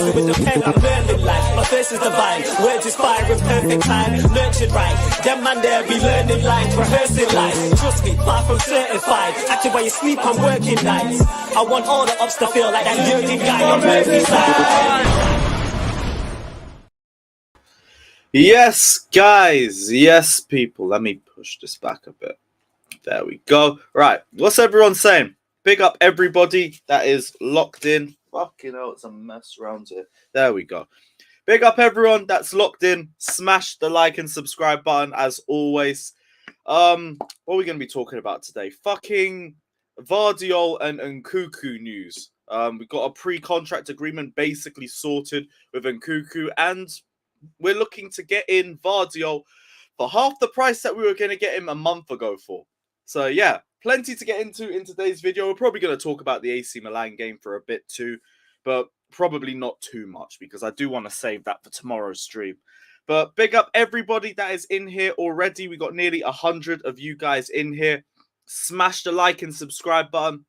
Learning with the pen, I'm learning life. My thirst is divine. Words inspire in perfect time. Nurtured right. Them man there be learning life, rehearsing life. Trust me, far from certified. Acting while you sleep, I'm working nights. I want all the ups to feel like that Jurgen guy on Merseyside. Yes, guys. Yes, people. Let me push this back a bit. There we go. Right. What's everyone saying? Big up everybody that is locked in. Fucking hell, it's a mess around here. There we go. Big up everyone that's locked in. Smash the like and subscribe button as always. What are we going to be talking about today? Fucking Gvardiol and Nkunku news. We got a pre-contract agreement basically sorted with Nkunku, and we're looking to get in Gvardiol for half the price that we were going to get him a month ago for. So yeah, plenty to get into in today's video. We're probably going to talk about the AC Milan game for a bit too, but probably not too much because I do want to save that for tomorrow's stream. But big up everybody that is in here already. We got nearly 100 of you guys in here. Smash the like and subscribe button.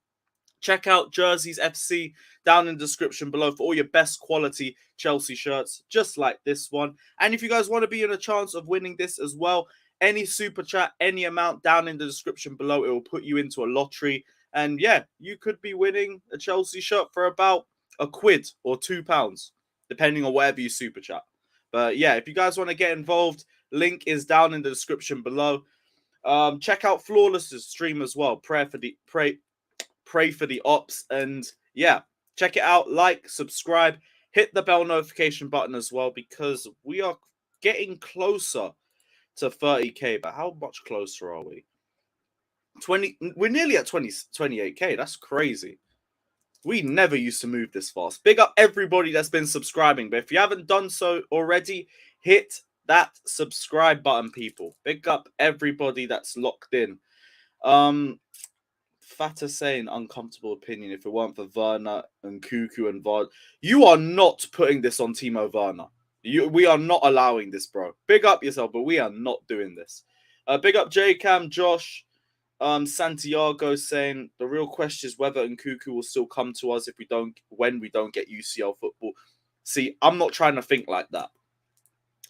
Check out Jerseys FC down in the description below for all your best quality Chelsea shirts, just like this one. And if you guys want to be in a chance of winning this as well, any super chat, any amount down in the description below, it will put you into a lottery. And yeah, you could be winning a Chelsea shirt for about £1 or £2, depending on whatever you super chat. But yeah, if you guys want to get involved, link is down in the description below. Check out Flawless's stream as well. Pray for the ops, and yeah, check it out. Like, subscribe, hit the bell notification button as well, because we are getting closer to 30k. But how much closer are we? We're nearly at 28k. That's crazy. We never used to move this fast. Big up everybody that's been subscribing, but if you haven't done so already, hit that subscribe button, people. Big up everybody that's locked in. Fatta saying uncomfortable opinion if it weren't for Werner and Nkunku and Vard. You are not putting this on Timo Werner. We are not allowing this, bro. Big up yourself, but we are not doing this. Big up J-Cam, Josh, Santiago saying the real question is whether Nkunku will still come to us when we don't get UCL football. See, I'm not trying to think like that.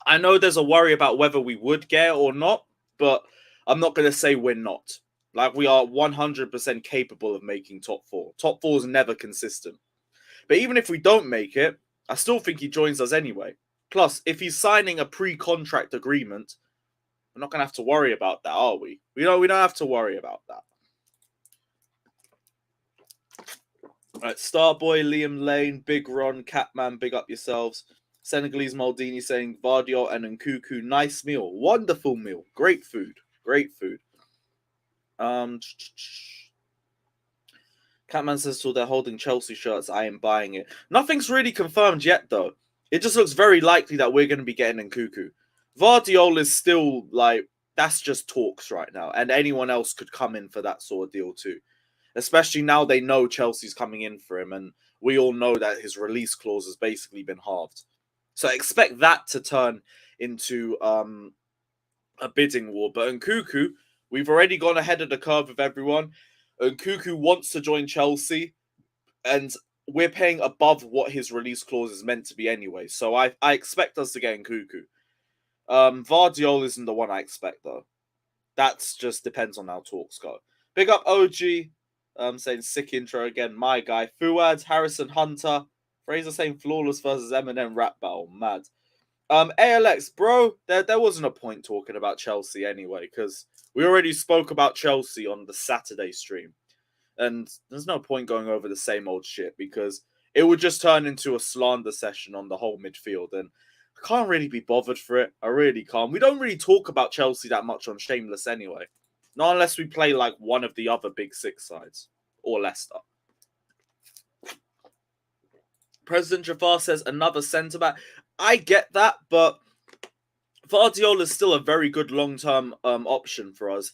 I know there's a worry about whether we would get it or not, but I'm not going to say we're not. Like, we are 100% capable of making top four. Top four is never consistent. But even if we don't make it, I still think he joins us anyway. Plus, if he's signing a pre-contract agreement, we're not going to have to worry about that, are we? We don't have to worry about that. All right, Starboy, Liam Lane, Big Ron, Catman, big up yourselves. Senegalese Maldini saying Gvardiol and Nkunku, nice meal. Wonderful meal. Great food. Great food. Catman says, so they're holding Chelsea shirts. I am buying it. Nothing's really confirmed yet, though. It just looks very likely that we're going to be getting Nkunku. Gvardiol is still, like, that's just talks right now. And anyone else could come in for that sort of deal, too. Especially now they know Chelsea's coming in for him. And we all know that his release clause has basically been halved. So expect that to turn into a bidding war. But Nkunku, we've already gone ahead of the curve with everyone. Nkunku wants to join Chelsea, and we're paying above what his release clause is meant to be anyway. So I expect us to get Nkunku. Gvardiol isn't the one I expect, though. That's just depends on how talks go. Big up OG, saying sick intro again. My guy. Fuad, Harrison Hunter. Fraser saying flawless versus Eminem rap battle. Mad. ALX, bro, there wasn't a point talking about Chelsea anyway, because we already spoke about Chelsea on the Saturday stream. And there's no point going over the same old shit, because it would just turn into a slander session on the whole midfield. And I can't really be bothered for it. I really can't. We don't really talk about Chelsea that much on Shameless anyway. Not unless we play like one of the other big six sides. Or Leicester. President Jafar says another centre-back. I get that, but Gvardiol is still a very good long-term option for us.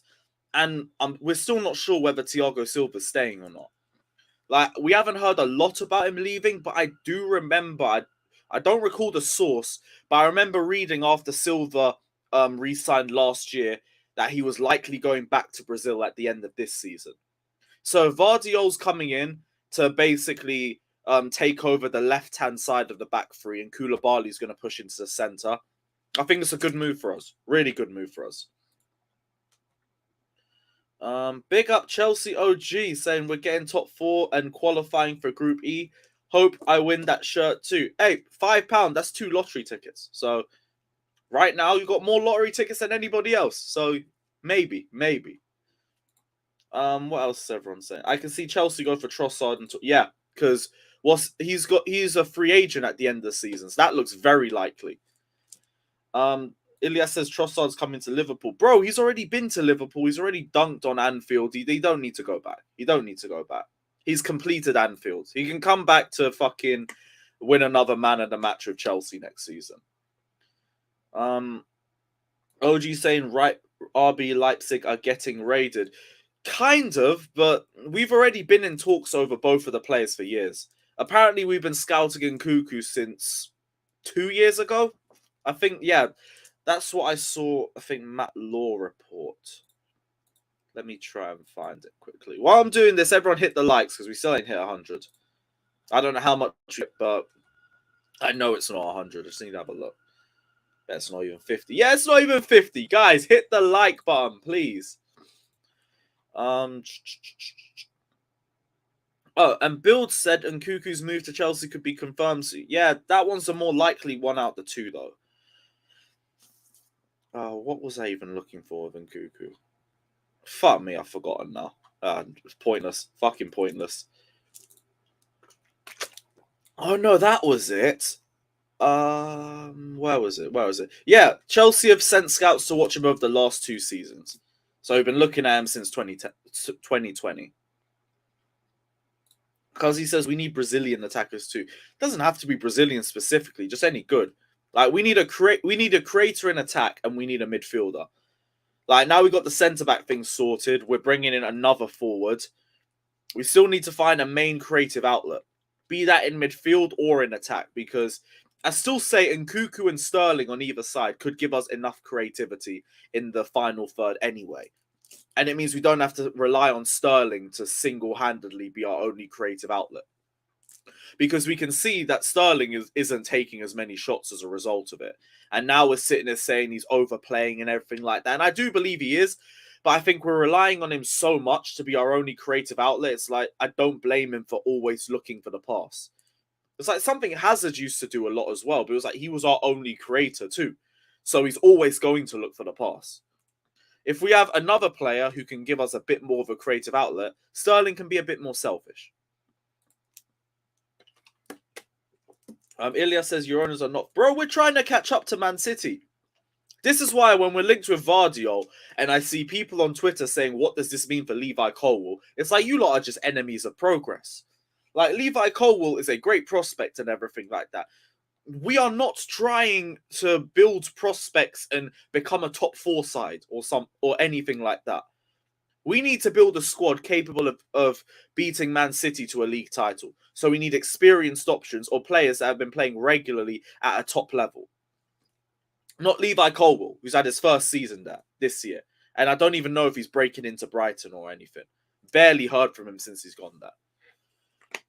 And we're still not sure whether Thiago Silva's staying or not. Like, we haven't heard a lot about him leaving, but I do remember, I don't recall the source, but I remember reading after Silva re-signed last year that he was likely going back to Brazil at the end of this season. So Gvardiol's coming in to basically take over the left-hand side of the back three, and Koulibaly's going to push into the centre. I think it's a good move for us. Really good move for us. Big up Chelsea OG saying we're getting top 4 and qualifying for Group E. Hope I win that shirt too. Hey, £5, that's 2 lottery tickets. So right now you've got more lottery tickets than anybody else. So maybe. What else is everyone saying? I can see Chelsea go for Trossard and yeah, because he's a free agent at the end of the season. So that looks very likely. Ilya says Trossard's coming to Liverpool. Bro, he's already been to Liverpool. He's already dunked on Anfield. He don't need to go back. He's completed Anfield. He can come back to fucking win another man of the match with Chelsea next season. OG saying right, RB Leipzig are getting raided. Kind of, but we've already been in talks over both of the players for years. Apparently, we've been scouting Nkunku since 2 years ago. I think, yeah, that's what I saw. I think Matt Law report. Let me try and find it quickly. While I'm doing this, everyone hit the likes because we still ain't hit 100. I don't know how much, but I know it's not 100. I just need to have a look. That's not even 50. Yeah, it's not even 50. Guys, hit the like button, please. Oh, and Build said Nkunku's move to Chelsea could be confirmed soon. Yeah, that one's the more likely one out the two, though. What was I even looking for with Nkunku? Fuck me, I've forgotten now. It's pointless. Fucking pointless. Oh, no, that was it. Where was it? Yeah, Chelsea have sent scouts to watch him over the last 2 seasons. So we've been looking at him since 2020. Because he says we need Brazilian attackers too. It doesn't have to be Brazilian specifically, just any good. Like we need a creator in attack and we need a midfielder. Like now we got the centre-back thing sorted. We're bringing in another forward. We still need to find a main creative outlet. Be that in midfield or in attack. Because I still say Nkunku and Sterling on either side could give us enough creativity in the final third anyway. And it means we don't have to rely on Sterling to single-handedly be our only creative outlet. Because we can see that Sterling isn't taking as many shots as a result of it. And now we're sitting there saying he's overplaying and everything like that. And I do believe he is. But I think we're relying on him so much to be our only creative outlet. It's like, I don't blame him for always looking for the pass. It's like something Hazard used to do a lot as well. But it was like he was our only creator too. So he's always going to look for the pass. If we have another player who can give us a bit more of a creative outlet, Sterling can be a bit more selfish. Ilya says your owners are not... Bro, we're trying to catch up to Man City. This is why when we're linked with Gvardiol and I see people on Twitter saying, what does this mean for Levi Colwill? It's like, you lot are just enemies of progress. Like, Levi Colwill is a great prospect and everything like that. We are not trying to build prospects and become a top 4 side or anything like that. We need to build a squad capable of beating Man City to a league title. So we need experienced options or players that have been playing regularly at a top level. Not Levi Colwill, who's had his first season there this year. And I don't even know if he's breaking into Brighton or anything. Barely heard from him since he's gone there.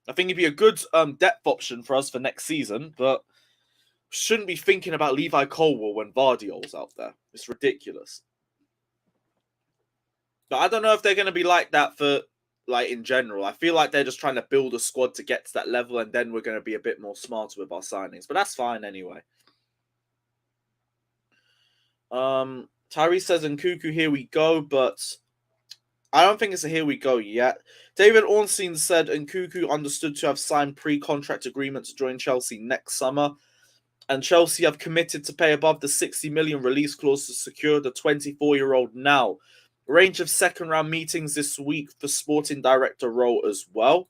I think he'd be a good depth option for us for next season, but shouldn't be thinking about Levi Colwill when Gvardiol's out there. It's ridiculous. But I don't know if they're going to be like that for, like, in general. I feel like they're just trying to build a squad to get to that level, and then we're going to be a bit more smarter with our signings. But that's fine anyway. Tyrese says, Nkunku, here we go, but I don't think it's a here we go yet. David Ornstein said Nkunku understood to have signed pre-contract agreement to join Chelsea next summer, and Chelsea have committed to pay above the 60 million release clause to secure the 24-year-old now. Range of second-round meetings this week for sporting director role as well.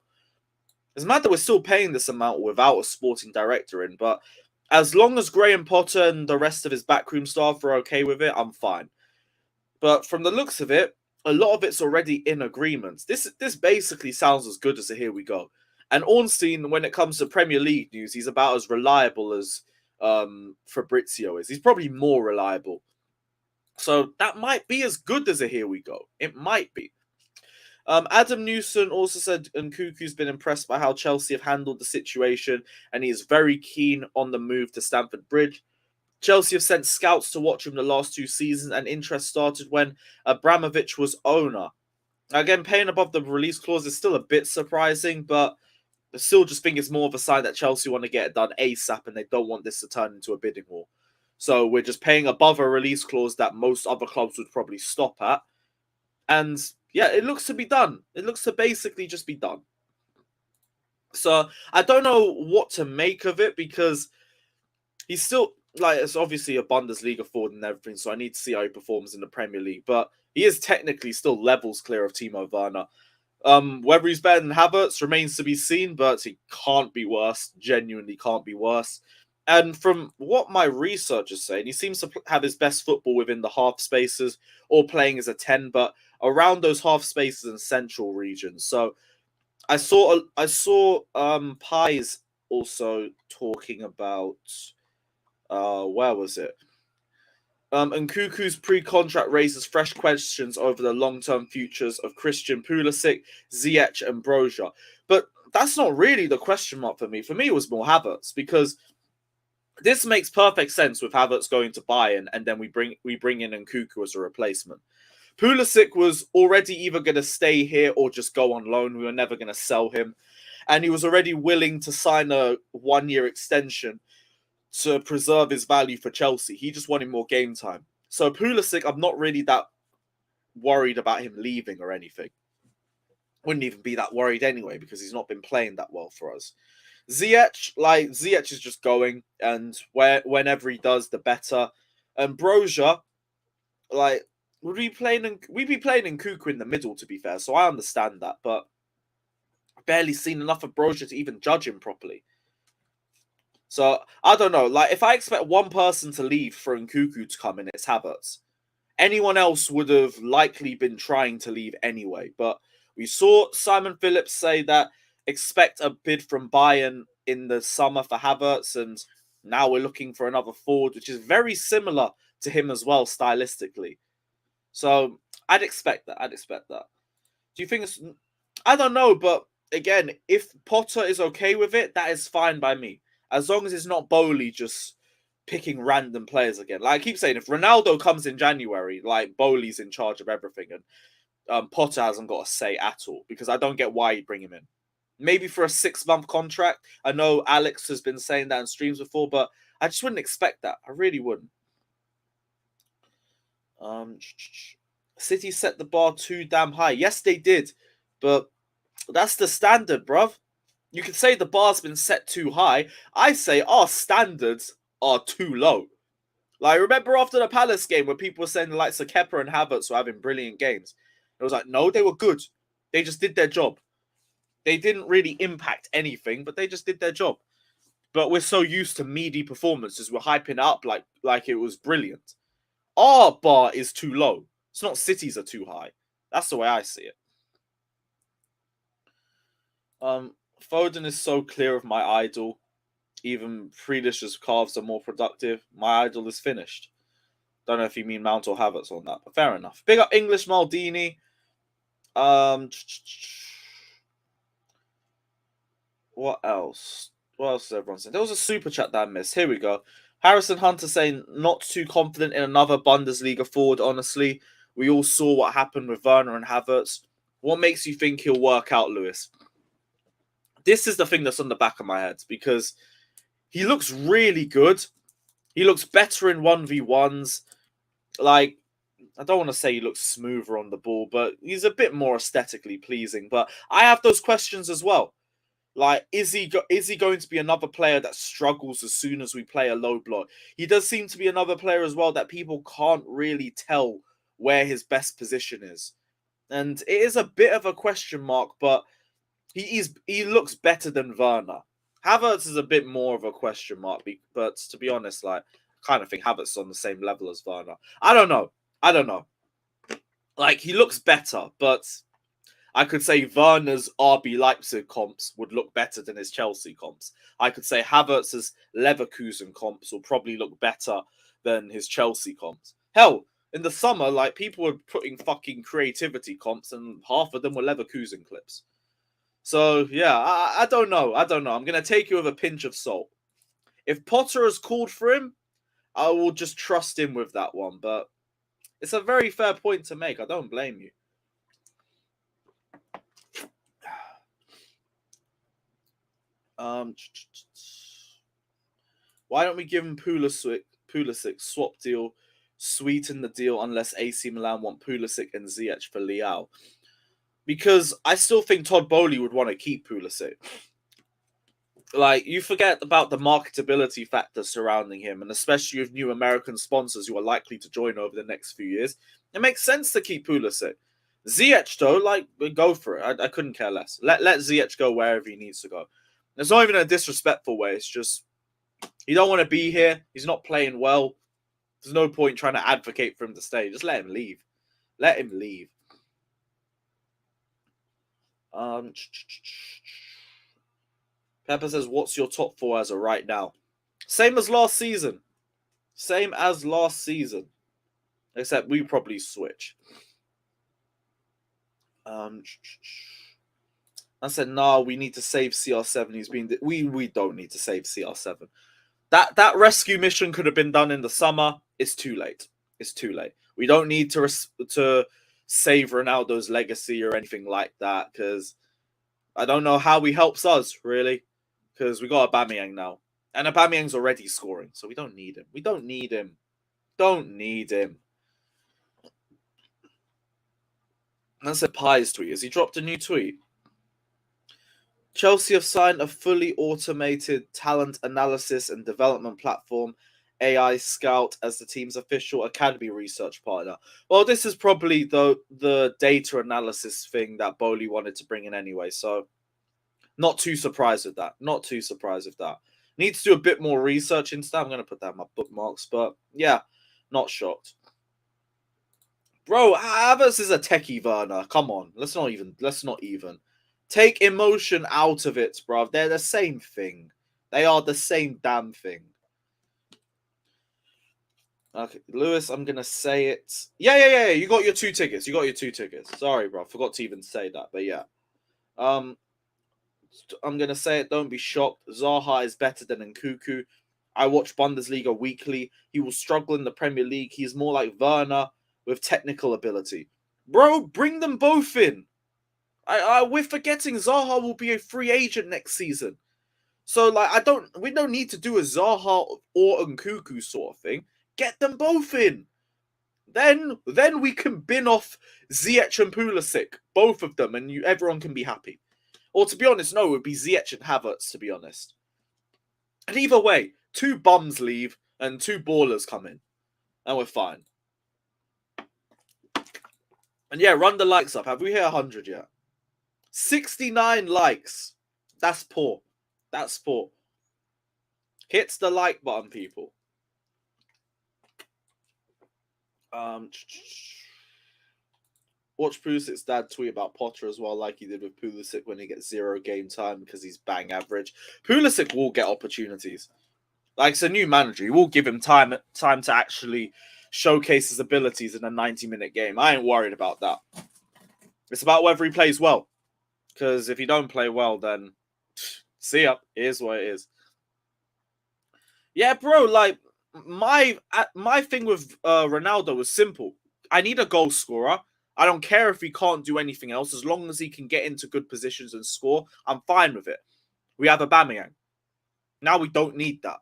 It's mad that we're still paying this amount without a sporting director in, but as long as Graham Potter and the rest of his backroom staff are okay with it, I'm fine. But from the looks of it, a lot of it's already in agreement. This basically sounds as good as a here we go. And Ornstein, when it comes to Premier League news, he's about as reliable as Fabrizio is. He's probably more reliable. So that might be as good as a here we go. It might be. Adam Newson also said Nkunku's been impressed by how Chelsea have handled the situation, and he is very keen on the move to Stamford Bridge. Chelsea have sent scouts to watch him the last 2 seasons, and interest started when Abramovich was owner. Again, paying above the release clause is still a bit surprising, but I still just think it's more of a sign that Chelsea want to get it done ASAP and they don't want this to turn into a bidding war. So we're just paying above a release clause that most other clubs would probably stop at. And yeah, it looks to be done. It looks to basically just be done. So I don't know what to make of it because he's still, like, it's obviously a Bundesliga forward and everything, so I need to see how he performs in the Premier League. But he is technically still levels clear of Timo Werner. Whether he's better than Havertz remains to be seen, but he can't be worse. Genuinely can't be worse. And from what my research is saying, he seems to have his best football within the half spaces or playing as a 10, but around those half spaces and central regions. So I saw Pies also talking about where was it? Nkunku's pre-contract raises fresh questions over the long-term futures of Christian Pulisic, Ziyech, and Broja. But that's not really the question mark for me. For me, it was more Havertz, because this makes perfect sense with Havertz going to Bayern, and then we bring in Nkunku as a replacement. Pulisic was already either going to stay here or just go on loan. We were never going to sell him. And he was already willing to sign a 1-year extension to preserve his value for Chelsea. He just wanted more game time. So Pulisic, I'm not really that worried about him leaving or anything. Wouldn't even be that worried anyway because he's not been playing that well for us. Ziyech is just going, and whenever he does, the better. And Broja, we'd be playing Nkunku in the middle, to be fair, so I understand that, but I've barely seen enough of Broja to even judge him properly. So, I don't know. If I expect one person to leave for Nkunku to come in, it's Havertz. Anyone else would have likely been trying to leave anyway. But we saw Simon Phillips say that expect a bid from Bayern in the summer for Havertz, and now we're looking for another forward, which is very similar to him as well, stylistically. So, I'd expect that. Do you think it's... I don't know, but again, if Potter is okay with it, that is fine by me. As long as it's not Bowley just picking random players again. I keep saying, if Ronaldo comes in January, Bowley's in charge of everything, and Potter hasn't got a say at all, because I don't get why you bring him in. Maybe for a 6-month contract. I know Alex has been saying that in streams before, but I just wouldn't expect that. I really wouldn't. City set the bar too damn high. Yes, they did, but that's the standard, bruv. You could say the bar's been set too high. I say our standards are too low. Remember after the Palace game where people were saying the likes of Kepa and Havertz were having brilliant games? It was no, they were good. They just did their job. They didn't really impact anything, but they just did their job. But we're so used to meaty performances, we're hyping it up like it was brilliant. Our bar is too low. It's not City's are too high. That's the way I see it. Foden is so clear of my idol. Even Friedrich's calves are more productive. My idol is finished. Don't know if you mean Mount or Havertz on that, but fair enough. Big up English Maldini. What else? What else is everyone saying? There was a super chat that I missed. Here we go. Harrison Hunter saying, not too confident in another Bundesliga forward, honestly. We all saw what happened with Werner and Havertz. What makes you think he'll work out, Lewis? This is the thing that's on the back of my head, because he looks really good. He looks better in 1v1s. I don't want to say he looks smoother on the ball, but he's a bit more aesthetically pleasing. But I have those questions as well. Is he going to be another player that struggles as soon as we play a low block? He does seem to be another player as well that people can't really tell where his best position is. And it is a bit of a question mark, but he looks better than Werner. Havertz is a bit more of a question mark, but to be honest, I kind of think Havertz is on the same level as Werner. I don't know. He looks better, but I could say Werner's RB Leipzig comps would look better than his Chelsea comps. I could say Havertz's Leverkusen comps will probably look better than his Chelsea comps. Hell, in the summer, like, people were putting fucking creativity comps, and half of them were Leverkusen clips. So, yeah, I don't know. I'm going to take you with a pinch of salt. If Potter has called for him, I will just trust him with that one. But it's a very fair point to make. I don't blame you. Why don't we give him Pulisic swap deal, sweeten the deal unless AC Milan want Pulisic and Ziyech for Leao? Because I still think Todd Boehly would want to keep Pulisic. Like, you forget about the marketability factor surrounding him, and especially with new American sponsors who are likely to join over the next few years. It makes sense to keep Pulisic. Ziyech, though, like, go for it. I couldn't care less. Let Ziyech go wherever he needs to go. It's not even a disrespectful way. It's just, you don't want to be here. He's not playing well. There's no point trying to advocate for him to stay. Just let him leave. Let him leave. Pepper says, what's your top four as of right now? Same as last season. Same as last season. Except we probably switch. I said, nah, we need to save CR7. He's been... We don't need to save CR7. That rescue mission could have been done in the summer. It's too late. It's too late. We don't need to save Ronaldo's legacy or anything like that, because I don't know how he helps us, really, because we got Aubameyang now. And Aubameyang's already scoring, so we don't need him. We don't need him. Don't need him. That's a Pies tweet. Has he dropped a new tweet? Chelsea have signed a fully automated talent analysis and development platform, AI Scout, as the team's official academy research partner. Well, this is probably the data analysis thing that Boehly wanted to bring in anyway, so not too surprised with that. Not too surprised with that. Need to do a bit more research into that. I'm going to put that in my bookmarks, but yeah, not shocked. Bro, Havertz is a techie Werner. Come on, let's not even. Take emotion out of it, bro. They're the same thing. They are the same damn thing. Okay, Lewis, I'm going to say it. Yeah. You got your 2 tickets. Sorry, bro. Forgot to even say that, but yeah. I'm going to say it. Don't be shocked. Zaha is better than Nkunku. I watch Bundesliga weekly. He will struggle in the Premier League. He's more like Werner with technical ability. Bro, bring them both in. We're forgetting Zaha will be a free agent next season. So, like, we don't need to do a Zaha or Nkunku sort of thing. Get them both in. Then we can bin off Ziyech and Pulisic, both of them, and everyone can be happy. Or to be honest, no, it would be Ziyech and Havertz, to be honest. And either way, 2 bums leave and 2 ballers come in. And we're fine. And yeah, run the likes up. Have we hit 100 yet? 69 likes. That's poor. That's poor. Hit the like button, people. Watch Pulisic's dad tweet about Potter as well, like he did with Pulisic when he gets 0 game time because he's bang average. Pulisic will get opportunities. Like, it's a new manager. He will give him time to actually showcase his abilities in a 90-minute game. I ain't worried about that. It's about whether he plays well. Because if you don't play well, then see ya. Here's what it is. Yeah, bro, like, my thing with Ronaldo was simple. I need a goal scorer. I don't care if he can't do anything else. As long as he can get into good positions and score, I'm fine with it. We have Aubameyang. Now we don't need that.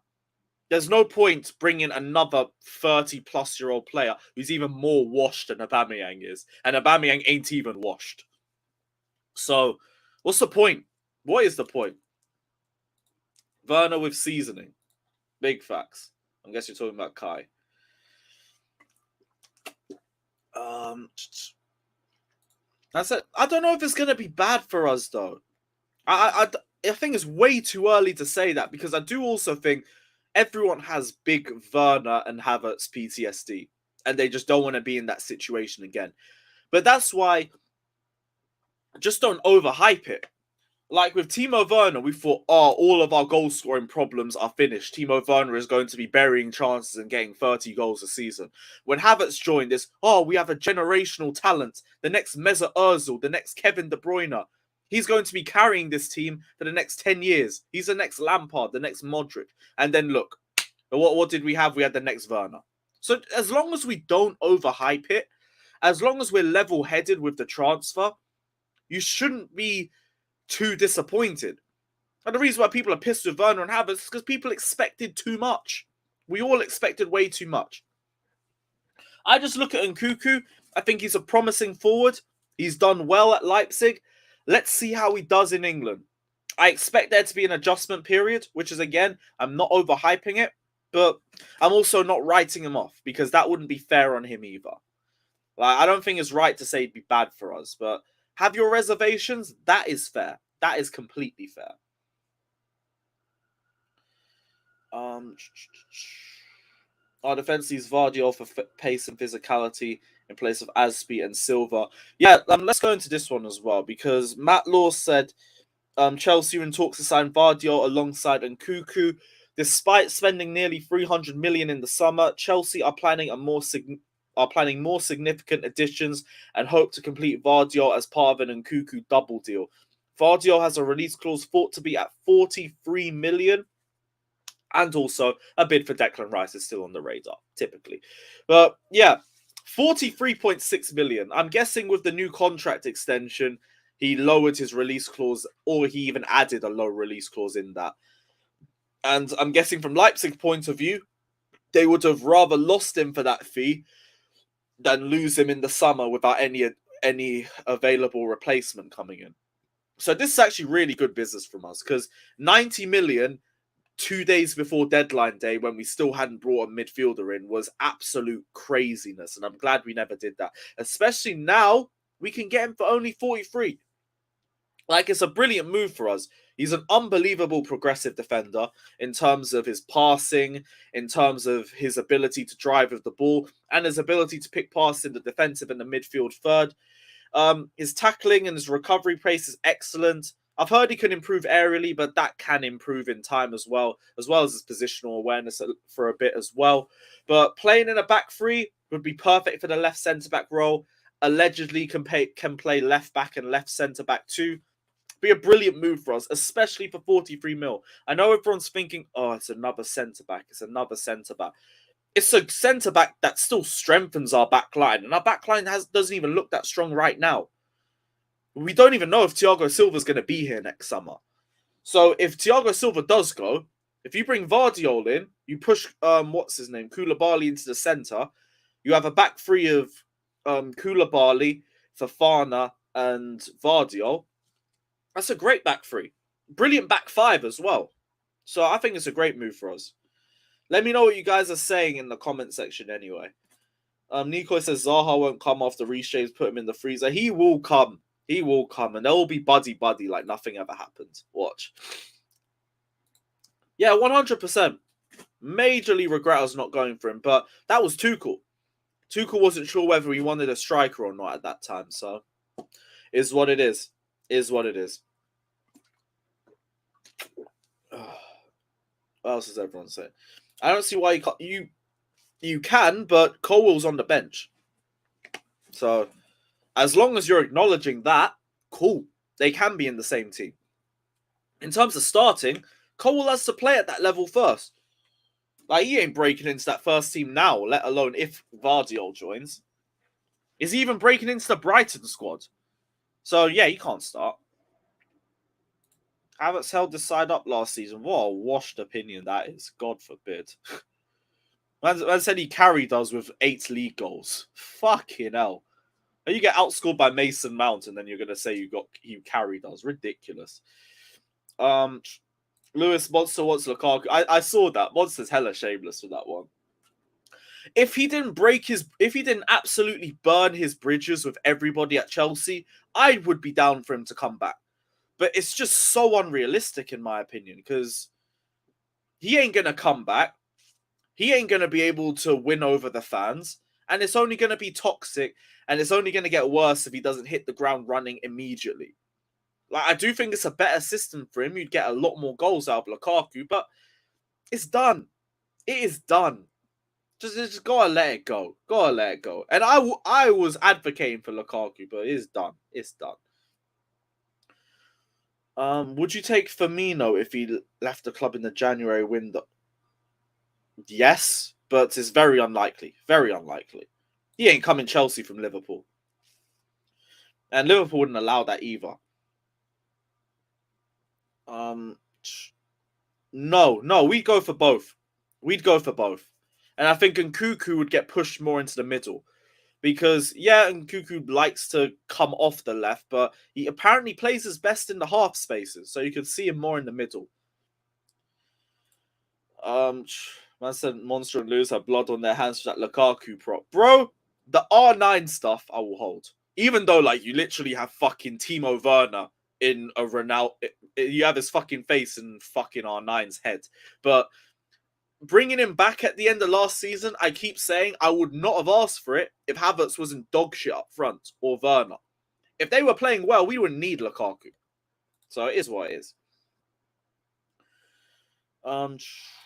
There's no point bringing another 30-plus-year-old player who's even more washed than Aubameyang is. And Aubameyang ain't even washed. So, what's the point? What is the point? Werner with seasoning. Big facts. I guess you're talking about Kai. That's it. I don't know if it's going to be bad for us, though. I think it's way too early to say that, because I do also think everyone has big Werner and Havertz PTSD, and they just don't want to be in that situation again. But that's why just don't overhype it. Like with Timo Werner, we thought, oh, all of our goal scoring problems are finished. Timo Werner is going to be burying chances and getting 30 goals a season. When Havertz joined this, oh, we have a generational talent. The next Mesut Ozil, the next Kevin De Bruyne. He's going to be carrying this team for the next 10 years. He's the next Lampard, the next Modric. And then look, what did we have? We had the next Werner. So as long as we don't overhype it, as long as we're level-headed with the transfer, you shouldn't be too disappointed. And the reason why people are pissed with Werner and Havertz is because people expected too much. We all expected way too much. I just look at Nkunku. I think he's a promising forward. He's done well at Leipzig. Let's see how he does in England. I expect there to be an adjustment period, which is, again, I'm not overhyping it, but I'm also not writing him off because that wouldn't be fair on him either. Like, I don't think it's right to say it'd be bad for us, but have your reservations? That is fair. That is completely fair. Our defense needs Gvardiol for pace and physicality in place of Aspi and Silva. Yeah, let's go into this one as well, because Matt Law said Chelsea are in talks to sign Gvardiol alongside Nkunku. Despite spending nearly 300 million in the summer, Chelsea are planning more significant additions and hope to complete Gvardiol as part of an Nkunku double deal. Gvardiol has a release clause thought to be at 43 million, and also a bid for Declan Rice is still on the radar, typically. But yeah, 43.6 million. I'm guessing with the new contract extension, he lowered his release clause, or he even added a low release clause in that. And I'm guessing from Leipzig's point of view, they would have rather lost him for that fee than lose him in the summer without any available replacement coming in. So this is actually really good business from us, because 90 million 2 days before deadline day, when we still hadn't brought a midfielder in, was absolute craziness. And I'm glad we never did that. Especially now, we can get him for only 43. Like, it's a brilliant move for us. He's an unbelievable progressive defender in terms of his passing, in terms of his ability to drive with the ball, and his ability to pick passes in the defensive and the midfield third. His tackling and his recovery pace is excellent. I've heard he can improve aerially, but that can improve in time as well as his positional awareness for a bit as well. But playing in a back three would be perfect for the left centre-back role. Allegedly can play left-back and left centre-back too. Be a brilliant move for us, especially for 43 mil. I know everyone's thinking, oh, it's another centre-back. It's another centre-back. It's a centre-back that still strengthens our back line. And our back line doesn't even look that strong right now. We don't even know if Thiago Silva's going to be here next summer. So if Thiago Silva does go, if you bring Gvardiol in, you push, Koulibaly into the centre, you have a back three of Koulibaly, Fofana, and Gvardiol. That's a great back three. Brilliant back five as well. So I think it's a great move for us. Let me know what you guys are saying in the comment section anyway. Nico says Zaha won't come after reshapes, put him in the freezer. He will come. He will come. And they'll be buddy-buddy like nothing ever happened. Watch. Yeah, 100%. Majorly regret us not going for him. But that was Tuchel. Tuchel wasn't sure whether he wanted a striker or not at that time. So, is what it is. Is what it is. What else is everyone saying? I don't see why you can't. You can, but Colwell's on the bench. So, as long as you're acknowledging that, cool. They can be in the same team. In terms of starting, Colwell has to play at that level first. Like, he ain't breaking into that first team now, let alone if Gvardiol joins. Is he even breaking into the Brighton squad? So, yeah, he can't start. Havertz held this side up last season. What a washed opinion that is. God forbid. Man said he carried us with 8 league goals. Fucking hell. You get outscored by Mason Mount and then you're going to say you carried us. Ridiculous. Lewis Monster wants Lukaku. I saw that. Monster's hella shameless with that one. If he didn't absolutely burn his bridges with everybody at Chelsea, I would be down for him to come back. But it's just so unrealistic in my opinion, because he ain't going to come back. He ain't going to be able to win over the fans. And it's only going to be toxic. And it's only going to get worse if he doesn't hit the ground running immediately. Like, I do think it's a better system for him. You'd get a lot more goals out of Lukaku, but it's done. It is done. Just gotta let it go. Gotta let it go. And I was advocating for Lukaku, but it's done. It's done. Would you take Firmino if he left the club in the January window? Yes, but it's very unlikely. Very unlikely. He ain't coming Chelsea from Liverpool. And Liverpool wouldn't allow that either. No, we'd go for both. We'd go for both. And I think Nkunku would get pushed more into the middle. Because, yeah, Nkunku likes to come off the left, but he apparently plays his best in the half spaces. So you could see him more in the middle. Man said Monster and Lewis have blood on their hands for that Lukaku prop. Bro, the R9 stuff I will hold. Even though, like, you literally have fucking Timo Werner in a Ronaldo. You have his fucking face in fucking R9's head. But bringing him back at the end of last season, I keep saying I would not have asked for it if Havertz wasn't dog shit up front or Werner. If they were playing well, we wouldn't need Lukaku. So it is what it is.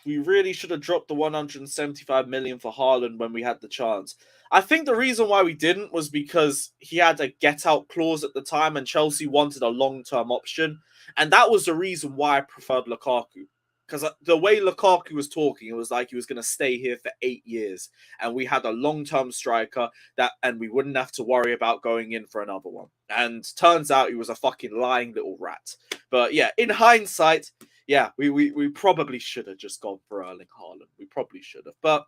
We really should have dropped the 175 million for Haaland when we had the chance. I think the reason why we didn't was because he had a get-out clause at the time and Chelsea wanted a long-term option. And that was the reason why I preferred Lukaku. Because the way Lukaku was talking, it was like he was going to stay here for 8 years. And we had a long-term striker and we wouldn't have to worry about going in for another one. And turns out he was a fucking lying little rat. But yeah, in hindsight, yeah, we probably should have just gone for Erling Haaland. We probably should have. But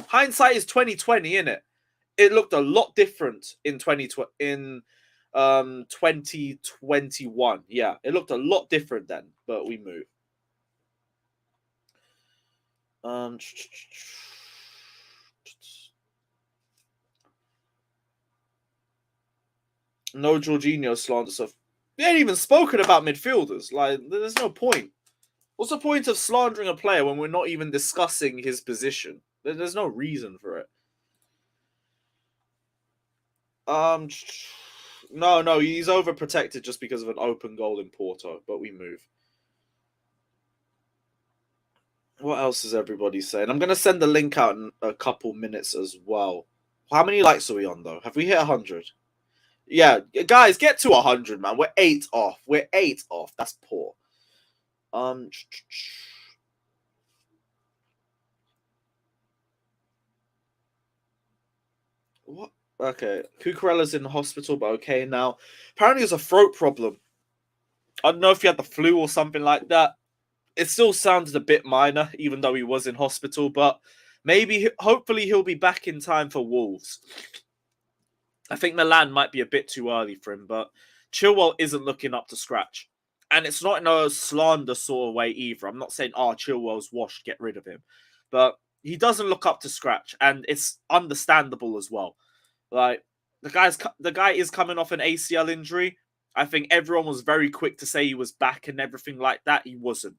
hindsight is 2020, innit? It looked a lot different in 2021. Yeah, it looked a lot different then, but we moved. No Jorginho slander stuff. We ain't even spoken about midfielders. Like, there's no point. What's the point of slandering a player when we're not even discussing his position? There's no reason for it. No, he's overprotected just because of an open goal in Porto, but we move. What else is everybody saying? I'm going to send the link out in a couple minutes as well. How many likes are we on, though? Have we hit 100? Yeah, guys, get to 100, man. We're 8 off. We're 8 off. That's poor. What? Okay, Cucurella's in the hospital, but okay now. Apparently, it's a throat problem. I don't know if he had the flu or something like that. It still sounded a bit minor, even though he was in hospital, but hopefully he'll be back in time for Wolves. I think Milan might be a bit too early for him, but Chilwell isn't looking up to scratch. And it's not in a slander sort of way either. I'm not saying, Chilwell's washed, get rid of him. But he doesn't look up to scratch, and it's understandable as well. Like, the guy is coming off an ACL injury. I think everyone was very quick to say he was back and everything like that. He wasn't.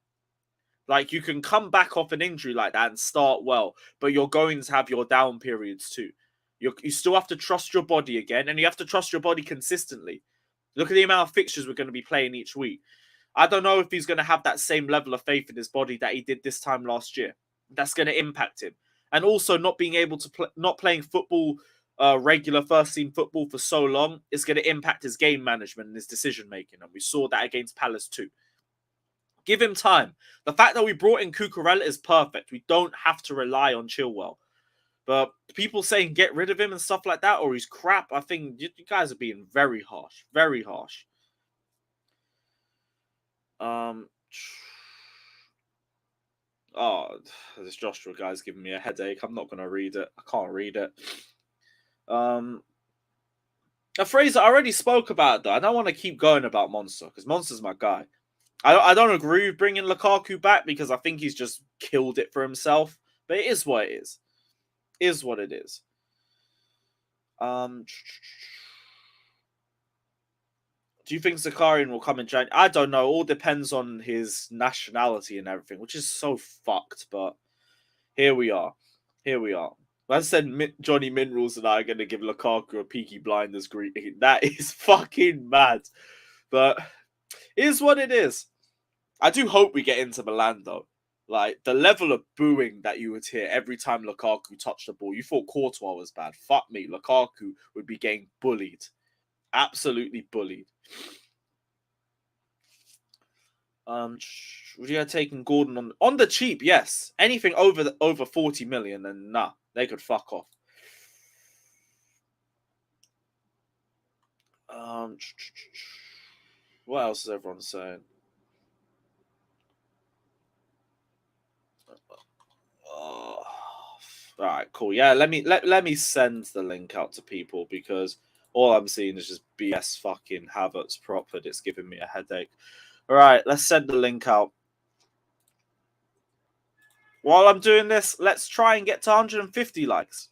Like, you can come back off an injury like that and start well, but you're going to have your down periods too. You still have to trust your body again, and you have to trust your body consistently. Look at the amount of fixtures we're going to be playing each week. I don't know if he's going to have that same level of faith in his body that he did this time last year. That's going to impact him. And also not being able to not playing football, regular first-team football for so long is going to impact his game management and his decision-making. And we saw that against Palace too. Give him time. The fact that we brought in Cucurella is perfect. We don't have to rely on Chilwell. But people saying get rid of him and stuff like that, or he's crap, I think you guys are being very harsh. Very harsh. This Joshua guy's giving me a headache. I'm not going to read it. I can't read it. A phrase that I already spoke about, though. I don't want to keep going about Monster, because Monster's my guy. I don't agree with bringing Lukaku back, because I think he's just killed it for himself. But it is what it is. It is what it is. Do you think Zakarian will come in January? I don't know. All depends on his nationality and everything, which is so fucked. But here we are. Here we are. I said Johnny Minerals and I are going to give Lukaku a Peaky Blinders greeting. That is fucking mad. But It is what it is. I do hope we get into Milan, though. Like, the level of booing that you would hear every time Lukaku touched the ball. You thought Courtois was bad. Fuck me. Lukaku would be getting bullied. Absolutely bullied. Would you have taken Gordon on the cheap? Yes. Anything over 40 million, then nah. They could fuck off. What else is everyone saying? All right, cool. Yeah, let me send the link out to people because all I'm seeing is just BS fucking Havertz prop and it's giving me a headache. All right, let's send the link out. While I'm doing this, let's try and get to 150 likes.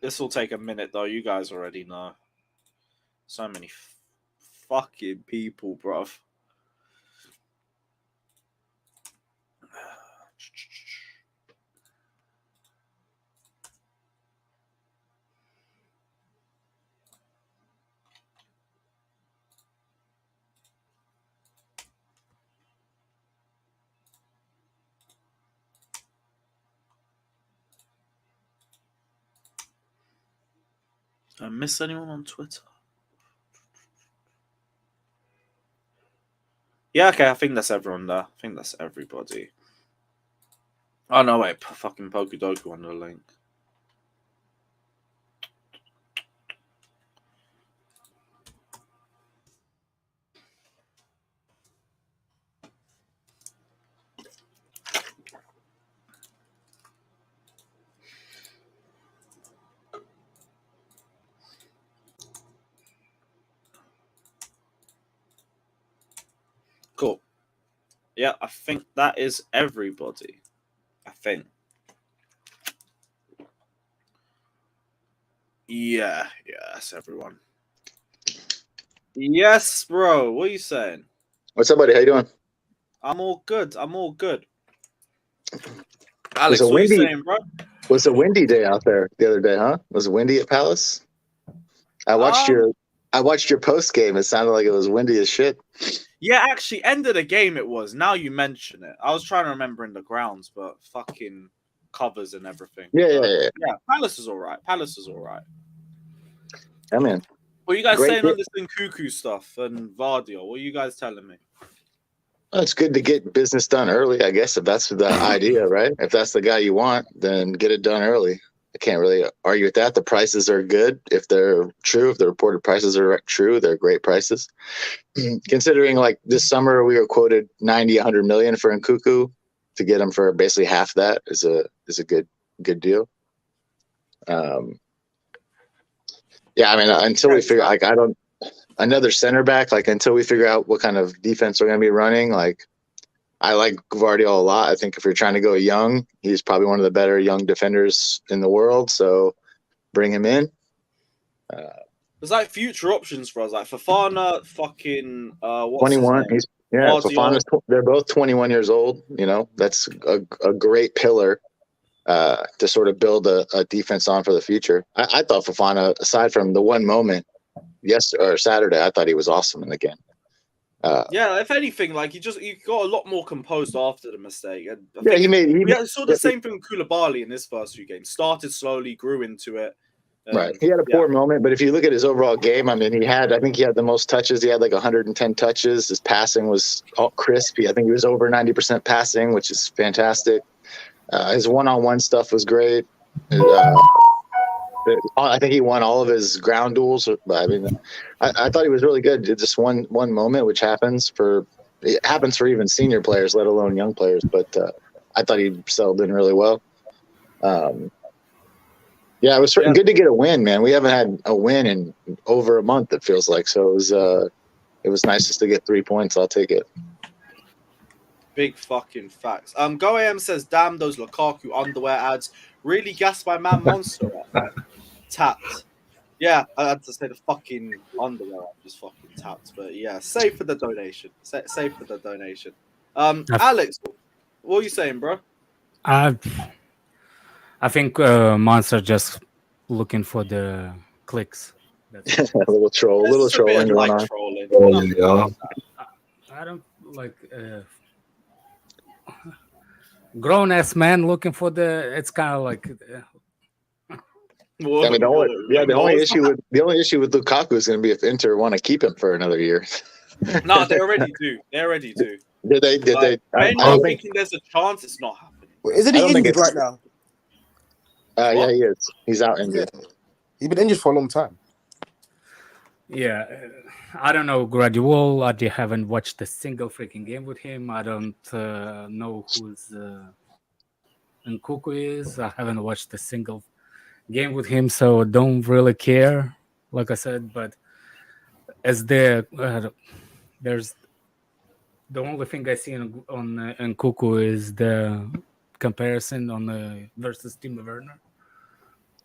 This will take a minute, though. You guys already know. So many fucking people, bruv. Did I miss anyone on Twitter? Yeah, okay, I think that's everyone there. I think that's everybody. Oh, no, wait. Fucking Pokedoku on the link. Cool. Yeah, I think that is everybody. I think. Yeah, that's everyone. Yes, bro. What are you saying? What's up, buddy? How you doing? I'm all good. Alex, what are you saying, bro? Was a windy day out there the other day, huh? Was it windy at Palace? I watched your post game. It sounded like it was windy as shit. Yeah, actually, end of the game it was. Now you mention it. I was trying to remember in the grounds, but fucking covers and everything. Yeah. Palace is all right. Yeah, man. What are you guys saying on this Nkunku stuff and Gvardiol? What are you guys telling me? Well, it's good to get business done early, I guess, if that's the idea, right? If that's the guy you want, then get it done early. I can't really argue with that. The prices are good. If they're true, if the reported prices are true, they're great prices. Considering like this summer we were quoted 90, 100 million for Nkunku, to get him for basically half that is a good deal. Yeah, I mean, until we figure another center back, like until we figure out what kind of defense we're going to be running, like I like Gvardiol a lot. I think if you're trying to go young, he's probably one of the better young defenders in the world. So bring him in. There's like future options for us, like Fofana, fucking 21. Fofana's. They're both 21 years old. You know, that's a great pillar to sort of build a defense on for the future. I thought Fofana, aside from the one moment Saturday, I thought he was awesome in the game. Yeah, if anything, like he got a lot more composed after the mistake. And he saw the same thing with Koulibaly in his first few games. Started slowly, grew into it. Right. He had a poor moment, but if you look at his overall game, I mean, I think he had the most touches. He had like 110 touches. His passing was all crisp. I think he was over 90% passing, which is fantastic. His one-on-one stuff was great. I think he won all of his ground duels. I mean, I thought he was really good. Just one moment, which happens for even senior players, let alone young players. But I thought he settled in really well. Yeah, it was good to get a win, man. We haven't had a win in over a month, it feels like. So it was nice just to get 3 points. I'll take it. Big fucking facts. Go AM says, damn, those Lukaku underwear ads. Really gassed by Man Monster. Tapped. Yeah, I had to say the fucking underwear ad just fucking tapped. But yeah, save for the donation. Save for the donation. Alex, what are you saying, bro? I I think Monster just looking for the clicks. That's a little trolling going on. Trolling. Oh, yeah. I don't like grown ass man looking for the. It's kind of like. I mean, the only issue with Lukaku is going to be if Inter want to keep him for another year. No, they already do. They already do. Did they? I'm thinking there's a chance it's not happening. Isn't he injured right now? Yeah, he is. He's out injured. He's been injured for a long time. Yeah, I don't know Gvardiol. I haven't watched a single freaking game with him. I don't know who's Nkunku is. I haven't watched a single game with him, so don't really care. Like I said, but as there's the only thing I see on Nkunku is the comparison on the versus Timo Werner.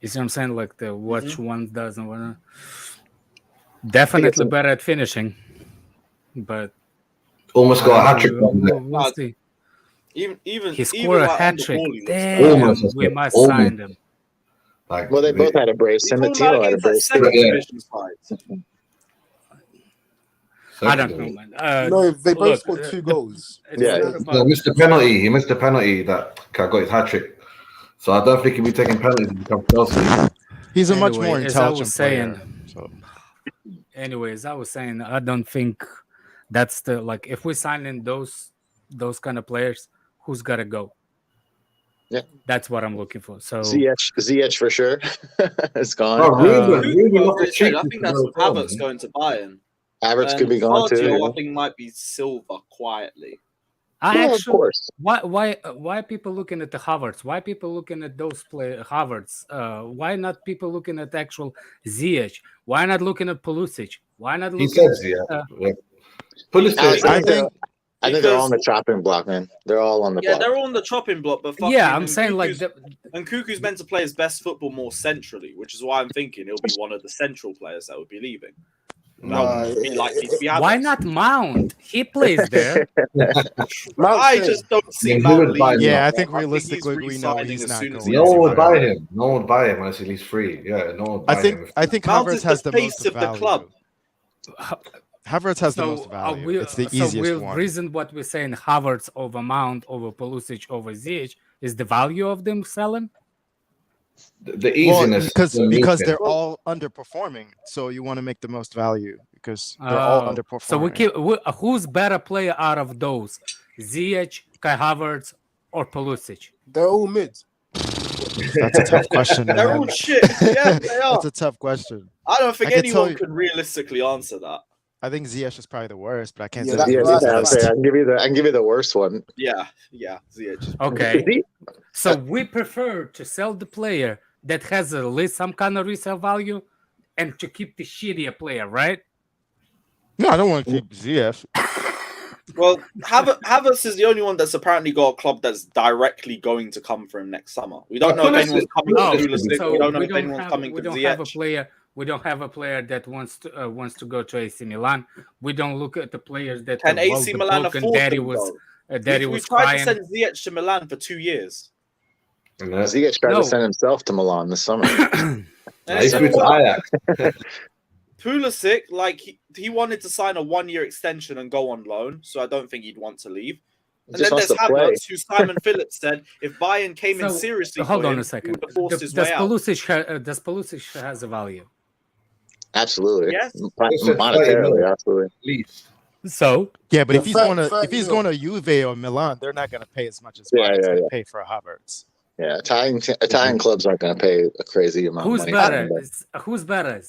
You see what I'm saying? Like the which one doesn't want to. Definitely better at finishing, but Almost got a hat trick. We'll see. Even He scored a hat trick. Damn, Almost. we must sign him. Like, Well, they both had a brace. Him and Timo had a brace. Second Yeah. division side. I don't know, man. No, they both look, scored 2 goals. it's Yeah. not He about- missed the penalty. He missed the penalty that got his hat trick. So I don't think he'll be taking penalties to become Chelsea. He's a much Anyway, more as I was intelligent saying, player. So. Anyways, I was saying I don't think that's the like if we sign in those kind of players, who's gotta go? Yeah. That's what I'm looking for. So Ziyech for sure. It's gone. Oh, Ruben, Ruben, off the cheek. I think that's Havertz going to Bayern. Havertz could be gone Gvardiol, too. I think might be Silva quietly. I Yeah, of actually course. why people looking at the Havertz? Why people looking at those Havertz? Why not people looking at actual Ziyech? Why not looking at Pulisic? Why not He looking says, yeah. uh, Pulisic. Alex, I think I think they're all on the chopping block, man. They're all on the Yeah, block. they're on the chopping block, but fucking yeah, I'm saying like Nkunku's meant to play his best football more centrally, which is why I'm thinking he'll be one of the central players that would be leaving. That would be likely to be why Havertz. not Mount? He plays there. I just don't see Yeah, he Mount would buy leaving. him. Yeah, I think he's realistically we know re-signing he's as not soon as going he No has one a would buy contract. him. No one would buy him unless he's free. Yeah, no one would buy him. I think Mount Havertz is has the the face most of the value. club. Havertz has the most value. It's the easiest we'll one. reason what we're saying Havertz over Mount, over Pulisic, over Ziyech is the value of them selling. The easiness. Because they're all underperforming, so you want to make the most value because they're all underperforming. So who's better player out of those? Ziyech, Kai Havertz, or Pulisic? They're all mid. That's a tough question. They're man. all shit. Yeah, they are. That's a tough question. I don't think I can tell anyone you- could realistically answer that. I think Ziyech is probably the worst, but I can't Yeah, say that's- he's that's- the I'll best. say, I can give you the worst one. Yeah, Ziyech. Okay. So we prefer to sell the player that has at least some kind of resale value and to keep the shittier player, right? No, I don't want to keep Ziyech. Well, Havertz is the only one that's apparently got a club that's directly going to come for him next summer. We don't know if anyone's coming Oh, to Pulisic. so We don't know if anyone's coming we to don't have a Ziyech. player. We don't have a player that wants to go to AC Milan. We don't look at the players that Can wrote AC the Milan book and afford Daddy them, was though? Daddy We was tried crying. to send Ziyech to Milan for 2 years. Ziyech tried No. to send himself to Milan this summer. And He's it with didn't work. Ajax. Pulisic, like he wanted to sign a 1-year extension and go on loan, so I don't think he'd want to leave. And Just then wants there's to play. Havertz, who Simon Phillips said if Bayern came in So, seriously hold for on him, a second. he would have forced his Does way out. Pulisic has a value? Absolutely. Yes. Monetarily, absolutely. At least. So Yeah, but Yeah, if he's 30 going to Juve or Milan, they're not going to pay as much as Yeah, Bayern's yeah, going to yeah. pay for Havertz. Yeah, Italian clubs aren't going to pay a crazy amount who's of money. better? Who's better,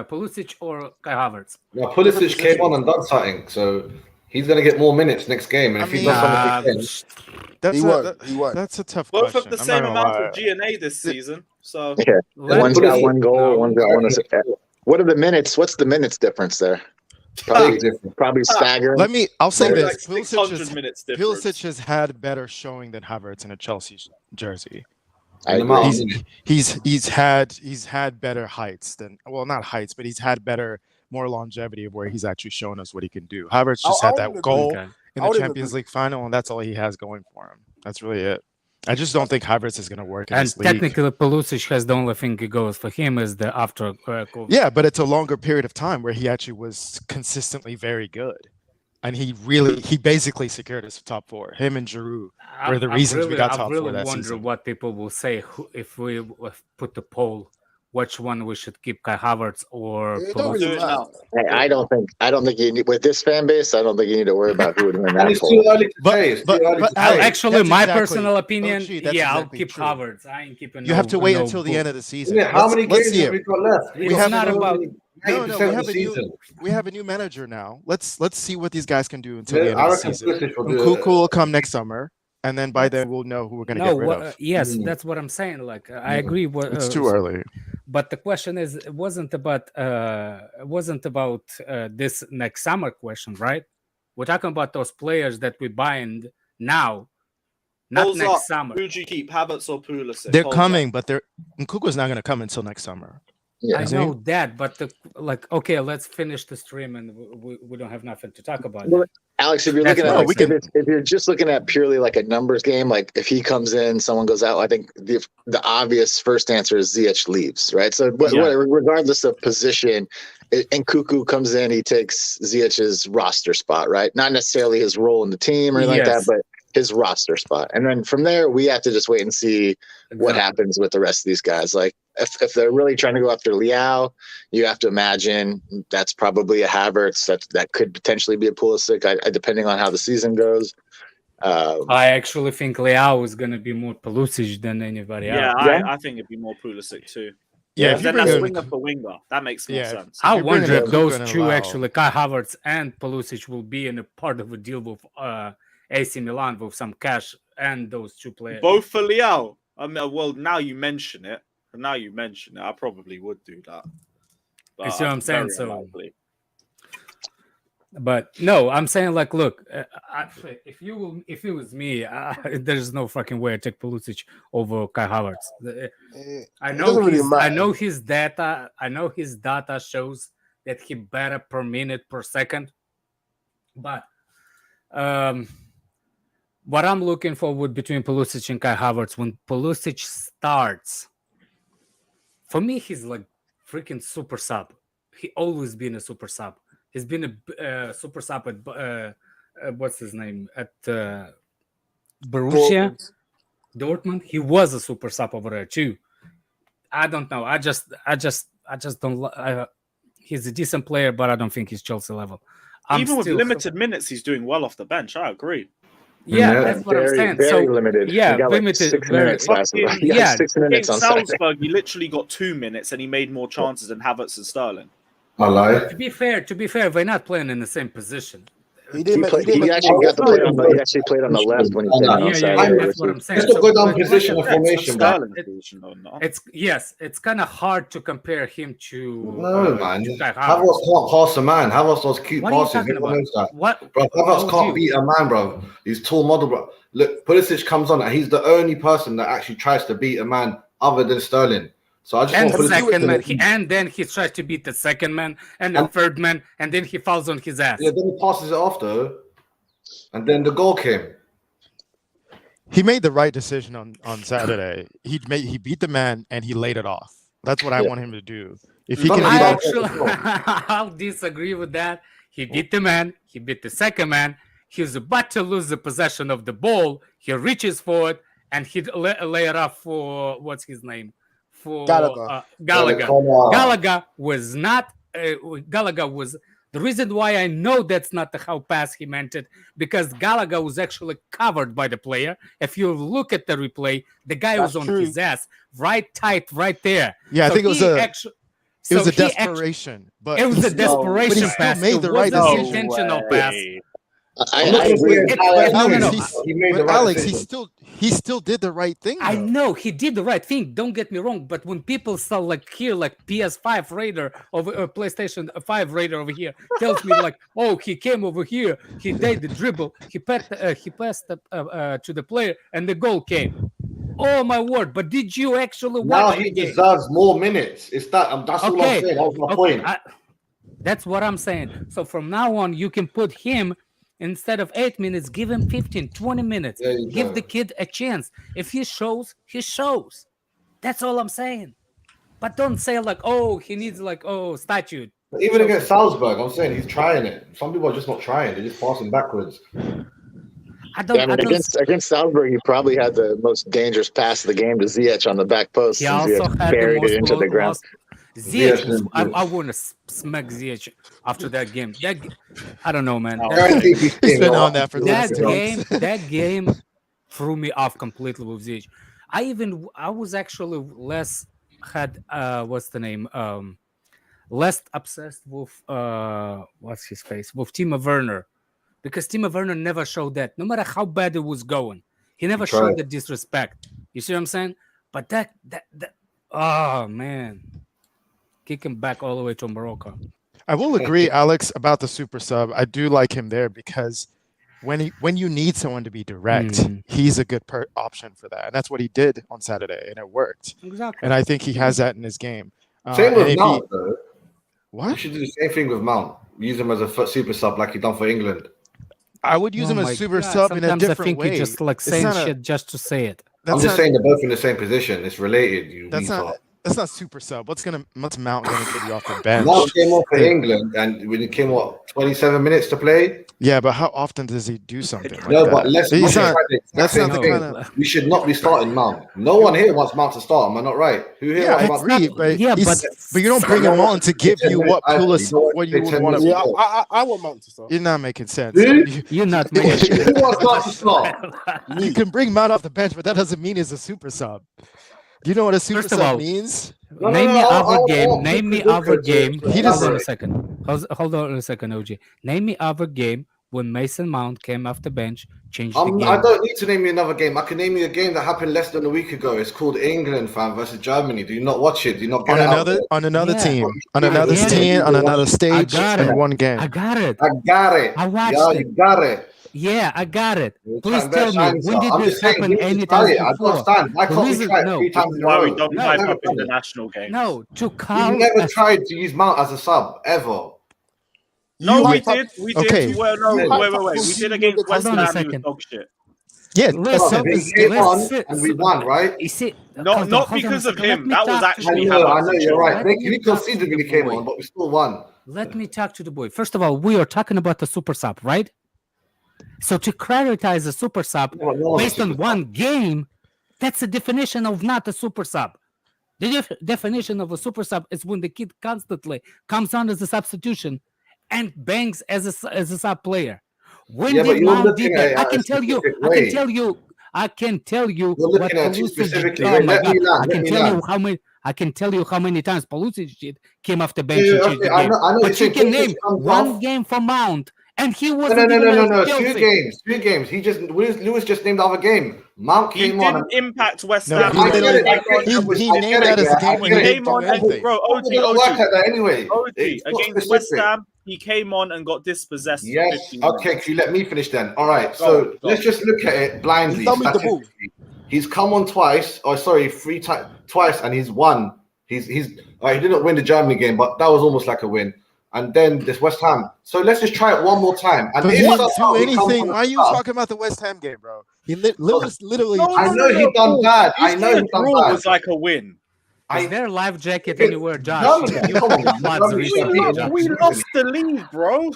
Pulisic or Kai Havertz? Now, Pulisic came on and done something, so he's going to get more minutes next game. And if I he's mean, done something He won't. That's a tough Both question. have the I'm same not gonna amount lie. of GNA this season, so Yeah, Let one's me- got one goal, No. one's got one assist. What are the minutes? What's the minutes difference there? big difference. Probably staggering. I'll say Probably this: like 600 minutes difference. Pulisic has had better showing than Havertz in a Chelsea jersey. I And the agree. amount of minutes. He's had better heights than not heights, but he's had more longevity of where he's actually shown us what he can do. Havertz just I had wouldn't that agree. goal Okay. in I the wouldn't Champions agree. League final, and that's all he has going for him. That's really it. I just don't think Havertz is going to work in And this league. technically, Pulisic has the only thing that goes for him is the after. Yeah, but it's a longer period of time where he actually was consistently very good. And he basically secured us top 4. Him and Giroud were the reasons we got top 4 that wonder season. what people will say if we put the poll, which one we should keep, Kai Havertz or It don't Pulisic. really matter. I don't think you need, with this fan base. I don't think you need to worry about who would win And that it's poll. too early to say. It's too early to say. Actually, That's my exactly- personal opinion, Oh, gee, that's I'll exactly keep true. Havertz. I ain't keeping. You have to wait until the end of the season. Yeah, how many Let's games see have it. we got left? We It's have not no- about. No, we have season. we have a new manager now. Let's see what these guys can do until Yeah, the end I of the reckon season. Pulisic will do Nkunku will come next summer, and then by then we'll know who we're going to get rid of. Yes, that's what I'm saying. Like, I agree. It's too early. But the question is, it wasn't about this next summer question, right? We're talking about those players that we bind now, not Polls next up. summer. Who do you keep, Havertz or Pulisic? They're Polls coming, up. but Nkunku's not going to come until next summer. Yeah. I know that, but okay, let's finish the stream, and we don't have nothing to talk about. Well, Alex, if you're That's looking what at I'm saying. if you're just looking at purely like a numbers game, like if he comes in, someone goes out, I think the obvious first answer is Ziyech leaves, right? So regardless of position, Nkunku comes in, he takes Ziyech's roster spot, right? Not necessarily his role in the team or anything like that, but his roster spot. And then from there, we have to just wait and see what happens with the rest of these guys. Like if they're really trying to go after Leao, you have to imagine that's probably a Havertz. That could potentially be a Pulisic, depending on how the season goes. I actually think Leao is going to be more Pulisic than anybody else. I think it'd be more Pulisic too. Yeah, Then that's winger for winger. That makes more Yeah. sense. I you're bringing wonder if Nkunku those and two Leao. actually, Kai Havertz and Pulisic, will be in a part of a deal with AC Milan with some cash and those two players. Both for Leao. I mean, well, now you mention it, I probably would do that. But You see what I'm saying? very So, unlikely. but no, I'm saying like, look, if it was me, there's no fucking way I take Pulisic over Kai Havertz. I It know doesn't really matter. I know his data. I know his data shows that he better per minute per second. But what I'm looking for would between Pulisic and Kai Havertz, when Pulisic starts, for me, he's like freaking super sub. He always been a super sub. He's been a super sub at what's his name at Borussia Dortmund. He was a super sub over there too. I don't know. I just don't. He's a decent player, but I don't think he's Chelsea level. Even with limited minutes, he's doing well off the bench. I agree. Yeah, that's what I'm saying. Very So limited. yeah, He got limited, 6 very- minutes last week. He got Yeah, 6 minutes on Against Saturday. Salzburg, he literally got 2 minutes and he made more chances than Havertz and Sterling. I lie. To be fair, they're not playing in the same position. He didn't He actually got to play on the. He actually played on the left when he came in on Yeah, Saturday. that's what I'm saying. Let's not go down like, position like and formation, bro. Sterling's position or not. it's kind of hard to compare him to No, man. to Kai Havertz can't pass a man. Havertz does cute What are you passes. talking Everyone about? knows that. What? Bro, How Havertz would can't you- beat a man, bro. He's tall model, bro. Look, Pulisic comes on and he's the only person that actually tries to beat a man other than Sterling. So I just And want the Pulisic second to- man, and then he tries to beat the second man and the third man, and then he falls on his ass. Yeah, then he passes it off though. And then the goal came. He made the right decision on Saturday. He beat the man and he laid it off. That's what I want him to do. If he But can I beat I actually, I'll disagree with that. He beat the man. He beat the second man. He was about to lose the possession of the ball. He reaches for it and he lay it off for what's his name? For Gallagher. Gallagher. Come on. Gallagher was not. Gallagher was the reason why I know that's not the how pass he meant it, because Gallagher was actually covered by the player. If you look at the replay, the guy was on true. his ass, right tight, right there. Yeah, I think it was he a so he desperation. But it was a he still- desperation but he still pass. made It the right wasn't an decision. intentional pass. I agree. He made the right Alex, decision. he still did the right thing. I though. know he did the right thing. Don't get me wrong, but when people saw like here, like PS5 Raider over PlayStation 5 Raider over here tells me like, oh, he came over here, he did the dribble, he passed to the player, and the goal came. Oh my word! But did you actually Now watch he the game? deserves more minutes. It's that. That's all I'm saying. That was my point. That's what I'm saying. So from now on, you can put him Instead of 8 minutes, give him 15, 20 minutes. There you Give go. the kid a chance. If he shows, he shows. That's all I'm saying. But don't say like, oh, he needs like, oh, statue. But even against Salzburg, I'm saying he's trying it. Some people are just not trying. They're just passing backwards. I don't. Yeah, I mean, against Salzburg, he probably had the most dangerous pass of the game to Ziyech on the back post. He and also Ziyech had buried the it into the ground. Ziyech, I want to smack Ziyech after that game. Yeah, I don't know, man. He's been on that for That game threw me off completely with Ziyech. I was actually less what's the name? Less obsessed with what's his face? With Timo Werner. Because Timo Werner never showed that. No matter how bad it was going, he never showed the disrespect. You see what I'm saying? But that oh man. Kick him back all the way to Morocco. I will agree, Alex, about the super sub. I do like him there because when you need someone to be direct, he's a good option for that. And that's what he did on Saturday, and it worked. Exactly. And I think he has that in his game. Same with Mount, though. What? You should do the same thing with Mount. Use him as a super sub like he done for England. I would use him as super sub in a different way. You're just like saying shit just to say it. I'm just saying they're both in the same position. It's related. That's not super sub. What's Mount gonna get you off the bench? Mount came off for England, and when it came 27 minutes to play. Yeah, but how often does he do something like no, that? but that's not the thing. We should not be starting Mount. No one here wants Mount to start. Am I not right? Who here wants Mount? But you don't bring him on to give you what what you would want to. Yeah, I want Mount to start. You're not making sense. You're not making sense. Who wants Mount to start? You can bring Mount off the bench, but that doesn't mean he's a super sub. Do you know what a super sub means? Name me other game. Name me other game. Hold on a second. Hold on a second, OG. Name me other game when Mason Mount came off the bench, changed the game. I don't need to name you another game. I can name you a game that happened less than a week ago. It's called England, fam, versus Germany. Do you not watch it? Do you not get on another team, on another stage, in one game? I got it. I watched it. You got it. Yeah, I got it. Please tell me, when did this happen anytime before? Why can't we try it 3 times in a row? Why we don't type up in the national game? No, to call. You never tried to use Mount as a sub, ever. No, we did. We did. Okay. Well, no, wait. We did against West Ham. Dog shit. Yeah, and we won, right? You see, not because of him. That was actually. I know you're right. We conceded when he came on, but we still won. Let me talk to the boy. First of all, we are talking about the super sub, right? So to prioritize a super sub based on one game, that's a definition of not a super sub. The definition of a super sub is when the kid constantly comes on as a substitution and bangs as a sub player. When did Mount did that? I can tell you what Pulisic did. Oh my God. I can tell you how many times Pulisic came off the bench and changed the game. But you can name one game for Mount. And he was no. 2 games. Lewis just named the other game. Mount came on. He didn't impact West Ham. He named that as a game when he came on. Bro, OG. Anyway. Against West Ham, he came on and got dispossessed. Yes. Okay, can you let me finish then? All right. So let's just look at it blindly. He's come on twice. Twice, and he's won. He didn't win the Germany game, but that was almost like a win. And then this West Ham. So let's just try it one more time. And he didn't do anything. Why are you talking about the West Ham game, bro? He literally. I know he done bad. I know he done bad. It was like a win. Is there a life jacket anywhere, Josh? We lost the league, bro.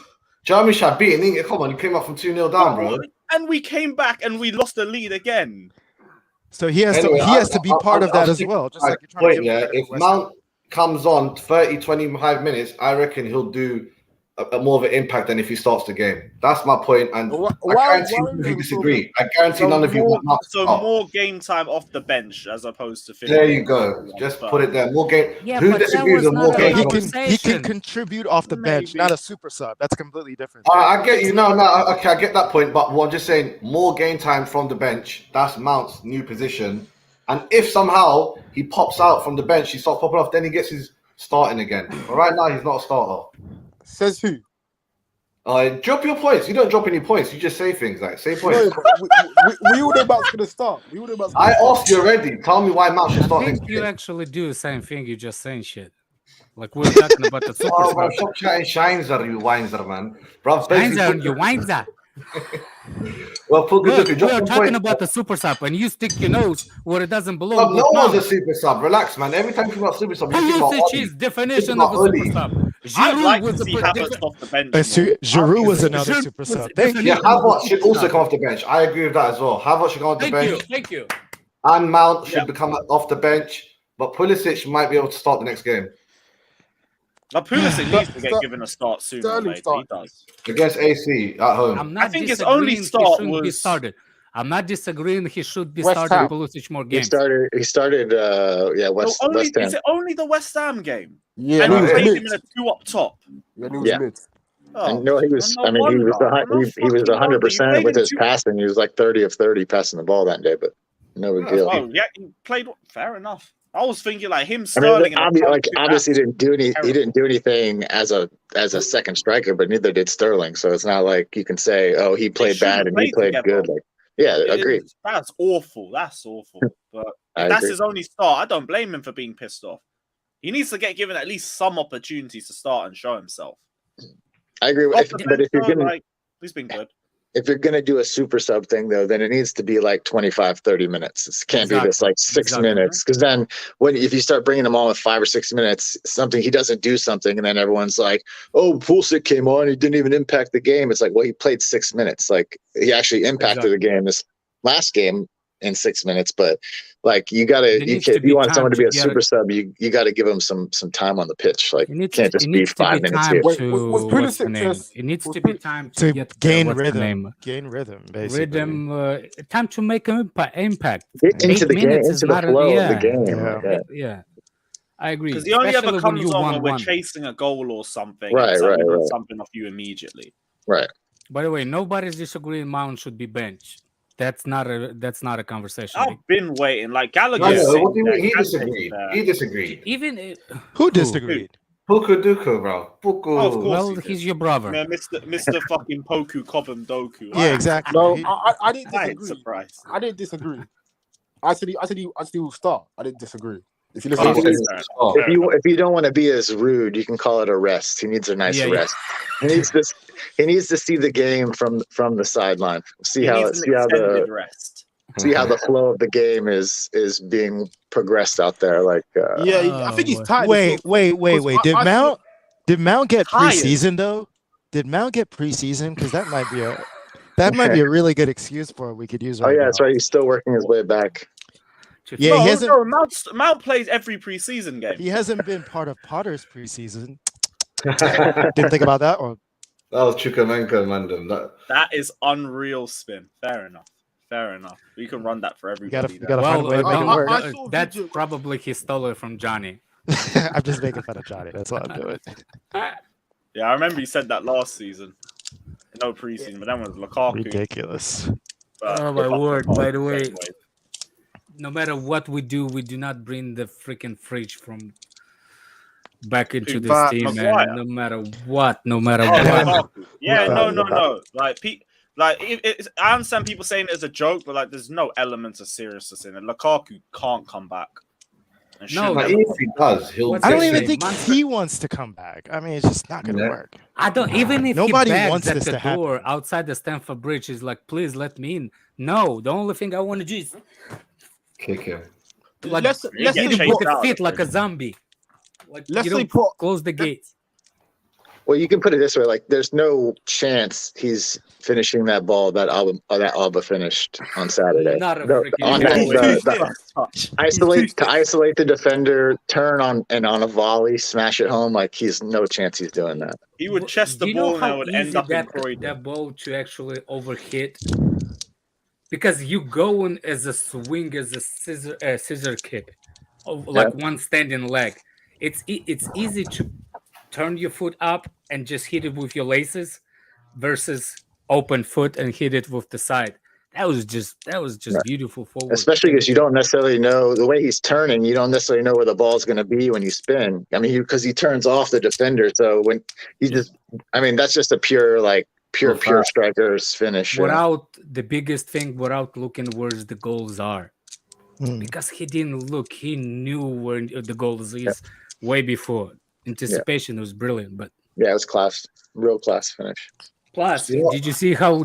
Germany should have beaten England. Come on, you came up from 2-0 down, bro. And we came back and we lost the lead again. So he has to be part of that as well. Just like you're trying to get if Mount comes on 30-25 minutes, I reckon he'll do a more of an impact than if he starts the game. That's my point, and I guarantee none of you disagree. I guarantee none of you want Mount to start. more game time off the bench as opposed to 50. There you go. Just put it there. More game. Yeah, who disagrees on more game? He can contribute off the bench, not a super sub. That's completely different. I get you. No. Okay, I get that point. But I'm just saying, more game time from the bench. That's Mount's new position. And if somehow he pops out from the bench, he starts popping off, then he gets his starting again. But right now, he's not a starter. Says who? Drop your points. You don't drop any points. You just say things like, say points. No, we all know about going to start. I asked you already. Tell me why Mount should start next game. You actually do the same thing. You're just saying shit. Like we're talking about the super bro, stop chatting Scheinzer, you Weinzer, man. Bro, Scheinzer, you Weinzer. Well, Look, we are talking about the super sub, and you stick your nose where it doesn't belong. No one's a super sub. Relax, man. Every time you think about super sub, you think about Pulisic's definition of a super sub. I'd like was to see Havertz off the bench. Giroud was another super sub. Yeah, Havertz should also come off the bench. I agree with that as well. Havertz should come off the bench. Thank you. And Mount should become off the bench, but Pulisic might be able to start the next game. Now, Pulisic needs to get given a start sooner or later. He does. Against AC at home. I think his only start was... started. I'm not disagreeing. He should be starting Pulisic more games. He started. West Ham. Is it only the West Ham game? Yeah, and he played him in a 2 up top. Yeah, mid. And no, he was. I mean, he was 100% with his passing. He was like 30 of 30 passing the ball that day, but no big deal. Oh yeah, he played fair enough. I was thinking like him, Sterling. Obviously, he didn't do anything as a second striker, but neither did Sterling. So it's not like you can say, oh, he played bad and he played good. Like, yeah, agreed. That's awful. But if that's his only start, I don't blame him for being pissed off. He needs to get given at least some opportunities to start and show himself. I agree. But if you're gonna, he's been good. If you're going to do a super sub thing, though, then it needs to be like 25, 30 minutes. It can't be this like 6 minutes. Because then if you start bringing them on with 5 or 6 minutes, he doesn't do something. And then everyone's like, oh, Pulisic came on. He didn't even impact the game. It's like, well, he played 6 minutes. Like he actually impacted the game this last game in 6 minutes. But like if you want someone to be a super sub, you got to give them some time on the pitch. Like it can't just be 5 minutes here. It needs to be time to get gain rhythm. Gain rhythm, basically. Time to make an impact. Get into the game, into the flow of the game. Yeah. I agree. Because he only ever comes on when we're chasing a goal or something. Right. Something off you immediately. Right. By the way, nobody's disagreeing Mount should be benched. That's not a conversation. I've been waiting. Like Gallagher. What do you mean? He disagreed. Who disagreed? Puku, bro. Oh, of course. Well, he's your brother. Yeah, Mr. fucking Poku Cobham Doku. Yeah, exactly. No, I didn't disagree. Surprised. I didn't disagree. I said he will start. I didn't disagree. If you listen, if you don't want to be as rude, you can call it a rest. He needs a nice rest. He needs to see the game from the sideline. See how the flow of the game is being progressed out there. Like I think he's tired. Wait. Did Mount get preseason though? Did Mount get preseason? Because that might be a really good excuse for it. We could use. That's right. He's still working his way back. Yeah, he hasn't. Mount plays every preseason game. He hasn't been part of Potter's preseason. Didn't think about that. Or that was Chukwuemeka, man. That is unreal spin. Fair enough. We can run that for everybody. You gotta find a way to make it work. That's probably he stole it from Johnny. I'm just making fun of Johnny. That's what I'm doing. Yeah, I remember you said that last season. No preseason, but that was Lukaku. Ridiculous. Oh my word! By the way. No matter what we do not bring the freaking fridge from back into this team, man. No matter what. Yeah, no. I understand people saying it as a joke, but like, there's no elements of seriousness in it. Lukaku can't come back. No, but if he does, I don't even think he wants to come back. I mean, it's just not going to work. I don't. Even if nobody he wants at this the to door happen. outside the Stamford Bridge, is like, please let me in. No, the only thing I want to do is kick him. Like, let's put the feet like a zombie. Like, close the gates. Well, you can put it this way: like, there's no chance he's finishing that ball that Alba finished on Saturday. Not a isolate the defender, turn on a volley, smash it home. Like, he's no chance he's doing that. He would chest the ball and it would end up in Croydon. That ball to actually overhit, because you go in as a swing, as a scissor kick, like one standing leg. It's easy to turn your foot up and just hit it with your laces versus open foot and hit it with the side. That was just beautiful forward. Especially because you don't necessarily know the way he's turning. You don't necessarily know where the ball's going to be when you spin. I mean, because he turns off the defender. So when that's just a pure striker's finish. Without the biggest thing, without looking where the goals are, because he didn't look. He knew where the goals is way before. Anticipation was brilliant, but it was class, real class finish. Plus, did you see how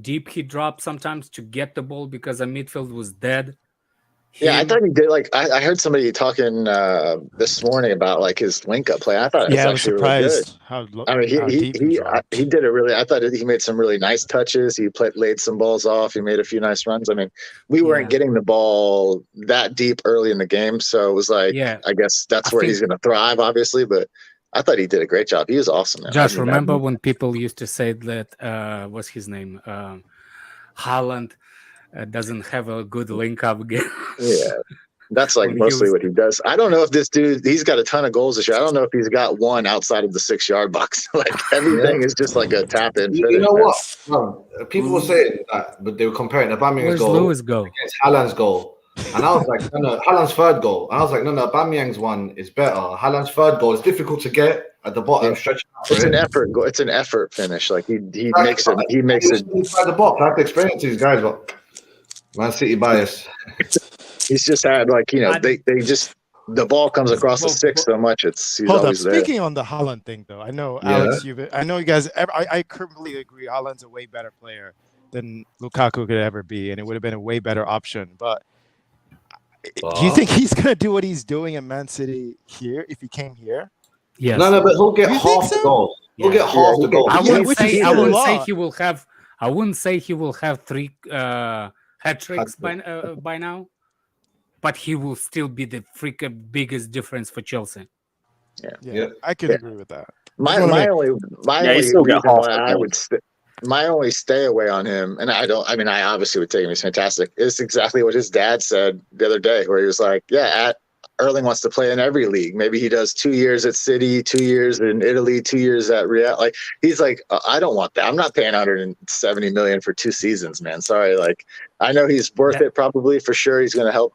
deep he dropped sometimes to get the ball because the midfield was dead? I thought he did. Like I heard somebody talking this morning about like his link-up play. I thought it was actually really good. I mean, he did it really. I thought he made some really nice touches. He laid some balls off. He made a few nice runs. I mean, we weren't getting the ball that deep early in the game, so it was like, I guess that's where he's going to thrive, obviously. But I thought he did a great job. He was awesome, man. Josh, remember when people used to say that what's his name, Haaland doesn't have a good link-up game? Yeah. That's like mostly what he does. I don't know if this dude, he's got a ton of goals this year. I don't know if he's got one outside of the 6-yard box. Like everything is just like a tap-in. You know what? No, people were saying that, but they were comparing Aubameyang's goal against Haaland's goal. And I was like, no, Haaland's third goal. And I was like, no, Aubameyang's one is better. Haaland's third goal is difficult to get at the bottom. It's an effort goal. It's an effort finish. Like he makes it. He makes it inside the box. I have to explain it to these guys, but Man City bias. He's just had like, you know, they just the ball comes across the 6 so much. He's always there. Speaking on the Haaland thing, though, I know Alex, I know you guys. I completely agree. Haaland's a way better player than Lukaku could ever be, and it would have been a way better option. But do you think he's gonna do what he's doing in Man City here if he came here? Yes. No, but he'll get half the goal. He'll get half the goal. I wouldn't say he will have. I wouldn't say he will have 3 hat tricks by now. But he will still be the freaking biggest difference for Chelsea. Yeah. I can agree with that. My only stay away on him, and I obviously would take him. He's fantastic. Is exactly what his dad said the other day, where he was like, Erling wants to play in every league. Maybe he does 2 years at City, 2 years in Italy, 2 years at Real. Like he's like, I don't want that. I'm not paying 170 million for 2 seasons, man. Sorry. Like I know he's worth it probably for sure. He's gonna help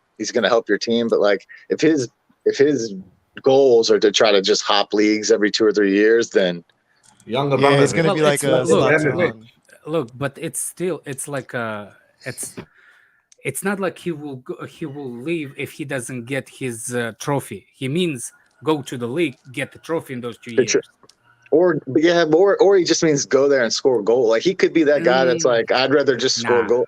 your team, but like if his goals are to try to just hop leagues every 2 or 3 years, then it's gonna be like a look, but it's not like he will leave if he doesn't get his trophy. He means go to the league, get the trophy in those 2 years. Or he just means go there and score a goal. Like he could be that guy that's like, I'd rather just score a goal.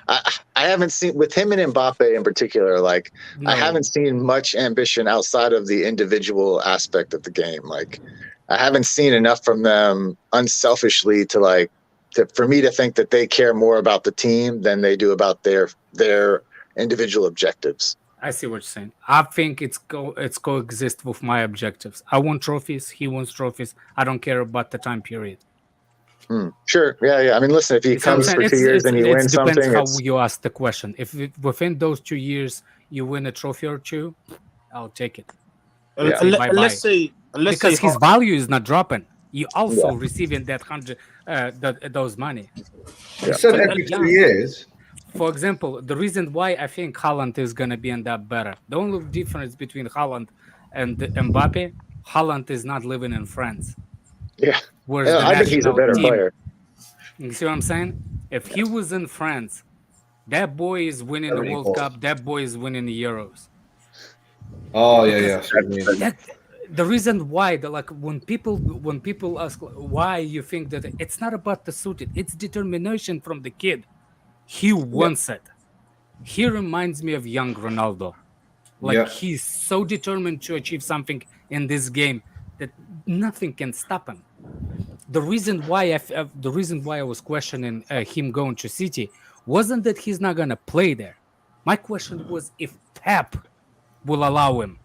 I haven't seen with him and Mbappe in particular. Like I haven't seen much ambition outside of the individual aspect of the game. Like I haven't seen enough from them unselfishly for me to think that they care more about the team than they do about their individual objectives. I see what you're saying. I think it's coexist with my objectives. I want trophies. He wants trophies. I don't care about the time period. Sure. Yeah. I mean, listen, if he comes for 2 years and you win something. It depends how you ask the question. If within those 2 years you win a trophy or 2, I'll take it. Let's say his value is not dropping. You also receiving that those money. You said every 2 years. For example, the reason why I think Haaland is going to be end up better, the only difference between Haaland and Mbappe, Haaland is not living in France. Yeah. I think he's a better player. You see what I'm saying? If he was in France, that boy is winning the World Cup. That boy is winning the Euros. Oh, yeah. The reason why, when people ask why you think that it's not about the suited, it's determination from the kid. He wants it. He reminds me of young Ronaldo. He's so determined to achieve something in this game that nothing can stop him. The reason why I was questioning him going to City wasn't that he's not gonna play there. My question was if Pep will allow him.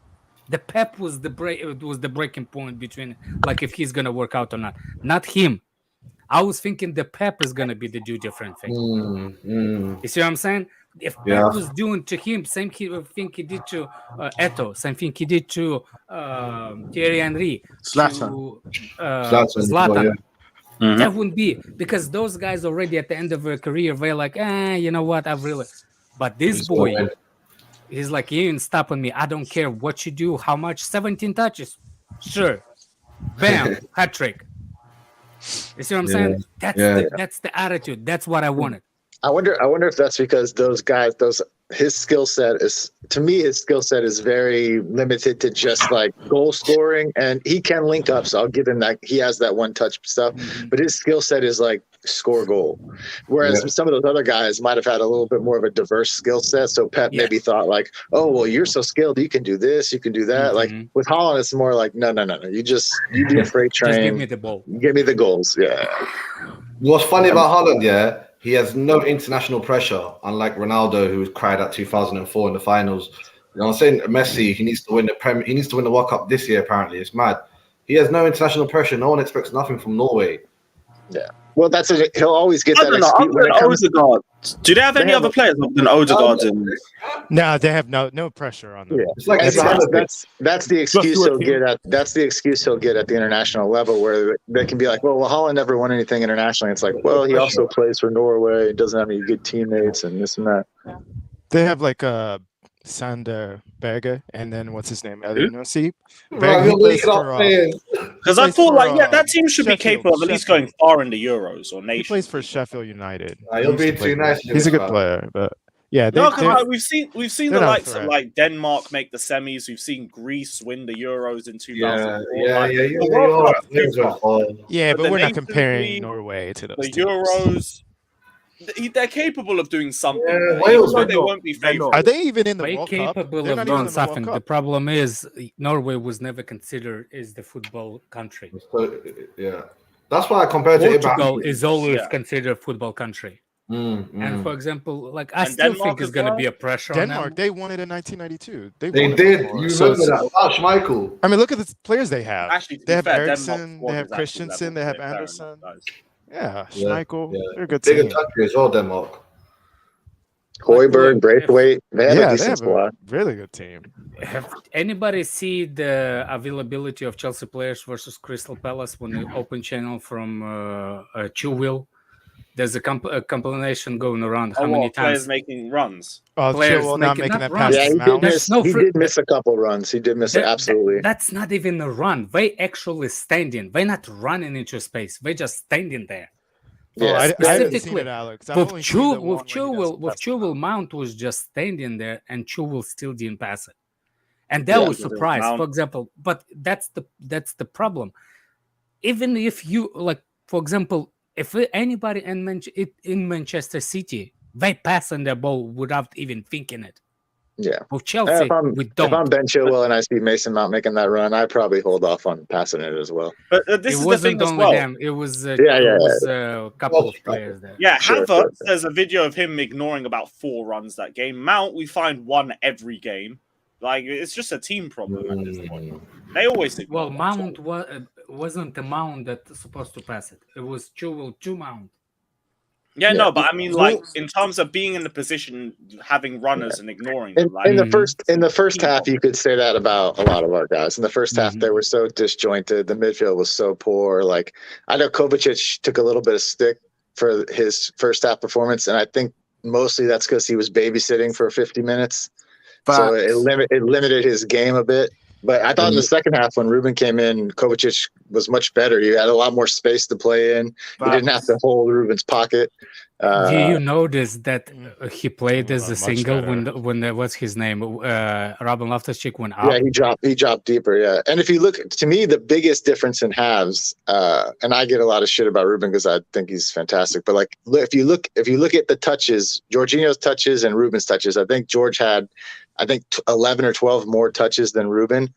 The Pep was the breaking point between if he's gonna work out or not him. I was thinking the Pep is gonna be the different thing. You see what I'm saying? If Pep was doing to him same thing he did to Eto'o, same thing he did to Thierry Henry, Zlatan. That wouldn't be, because those guys already at the end of their career, they're like, you know what? But this boy. He's like, you ain't stopping me. I don't care what you do, how much. 17 touches. Sure. Bam. Hat trick. You see what I'm saying? That's the attitude. That's what I wanted. I wonder if that's because those guys, his skill set is, to me, his skill set is very limited to just like goal scoring, and he can link up. So I'll give him that. He has that one touch stuff, but his skill set is like score goal. Whereas some of those other guys might have had a little bit more of a diverse skill set. So Pep maybe thought like, oh, well, you're so skilled. You can do this. You can do that. Like with Haaland, it's more like, no. You be a freight train. Just give me the ball. Give me the goals. Yeah. What's funny about Haaland, he has no international pressure, unlike Ronaldo, who was cried at 2004 in the finals. You know what I'm saying? Messi, he needs to win he needs to win the World Cup this year, apparently. It's mad. He has no international pressure. No one expects nothing from Norway. Yeah. Well, he'll always get I that don't know. excuse when it comes Odegaard. Do they have any other players other than Odegaard? No, they have no pressure on them. Yeah. It's like that's the excuse he'll get at. That's the excuse he'll get at the international level, where they can be like, well, Haaland never won anything internationally. It's like, well, he also plays for Norway. He doesn't have any good teammates and this and that. They have like Sander Berge, and then what's his name? Elionossi. Because I thought that team should be capable of at least going far in the Euros or Nations. He plays for Sheffield United. You're being too nice. He's a good player, but we've seen the likes of like Denmark make the semis. We've seen Greece win the Euros in 2004. But we're not comparing Norway to those teams. Euros. They're capable of doing something. Wales, they won't be favored. Are they even in the Way World Cup? capable of doing something. The problem is Norway was never considered as the football country. That's why I compared to Portugal is always considered a football country. And for example, like I still think it's going to be a pressure Denmark, on them. they won it in 1992. They did. You remember that? Schmeichel. I mean, look at the players they have. Actually, they have fair, Eriksson, they have Christensen, they have Anderson. Schmeichel. They're a good Bigger team. country as well, Denmark. Hoiberg, Braithwaite, they have a decent squad. Really good team. Have anybody see the availability of Chelsea players versus Crystal Palace when they open channel from Chilwell? There's a compilation going around. How many times players making runs? Players Chilwell not making that runs. pass. He did miss a couple runs. He did miss it, absolutely. That's not even a run. They actually standing. They're not running into space. They're just standing there. Yeah, I haven't seen it, Alex. With Chilwell, Mount was just standing there, and Chilwell still didn't pass it, and that was surprised. For example, but that's the problem. Even if you like, for example, if anybody in Manchester City, they pass on the ball without even thinking it. Yeah. With Chelsea, we don't. If I'm Ben Chilwell and I see Mason Mount making that run, I probably hold off on passing it as well. But this is the thing as well. Them. It was a couple of players there. Yeah, Havertz, there's a video of him ignoring about 4 runs that game. Mount, we find 1 every game. Like, it's just a team problem at this point. They always ignore. Well, Mount wasn't the Mount that's supposed to pass it. It was Chilwell to Mount. Yeah, no, but I mean, like, in terms of being in the position, having runners and ignoring them. In the first half, you could say that about a lot of our guys. In the first half, they were so disjointed. The midfield was so poor. Like, I know Kovacic took a little bit of stick for his first half performance, and I think mostly that's because he was babysitting for 50 minutes. So it limited his game a bit. But I thought in the second half, when Ruben came in, Kovacic was much better. He had a lot more space to play in. He didn't have to hold Ruben's pocket. Do you notice that he played as a single when what's his name? Robin Loftus-Cheek went out. Yeah, he dropped deeper. Yeah, and if you look, to me, the biggest difference in halves, and I get a lot of shit about Ruben because I think he's fantastic. But like, if you look at the touches, Jorginho's touches and Ruben's touches, I think George had 11 or 12 more touches than Ruben,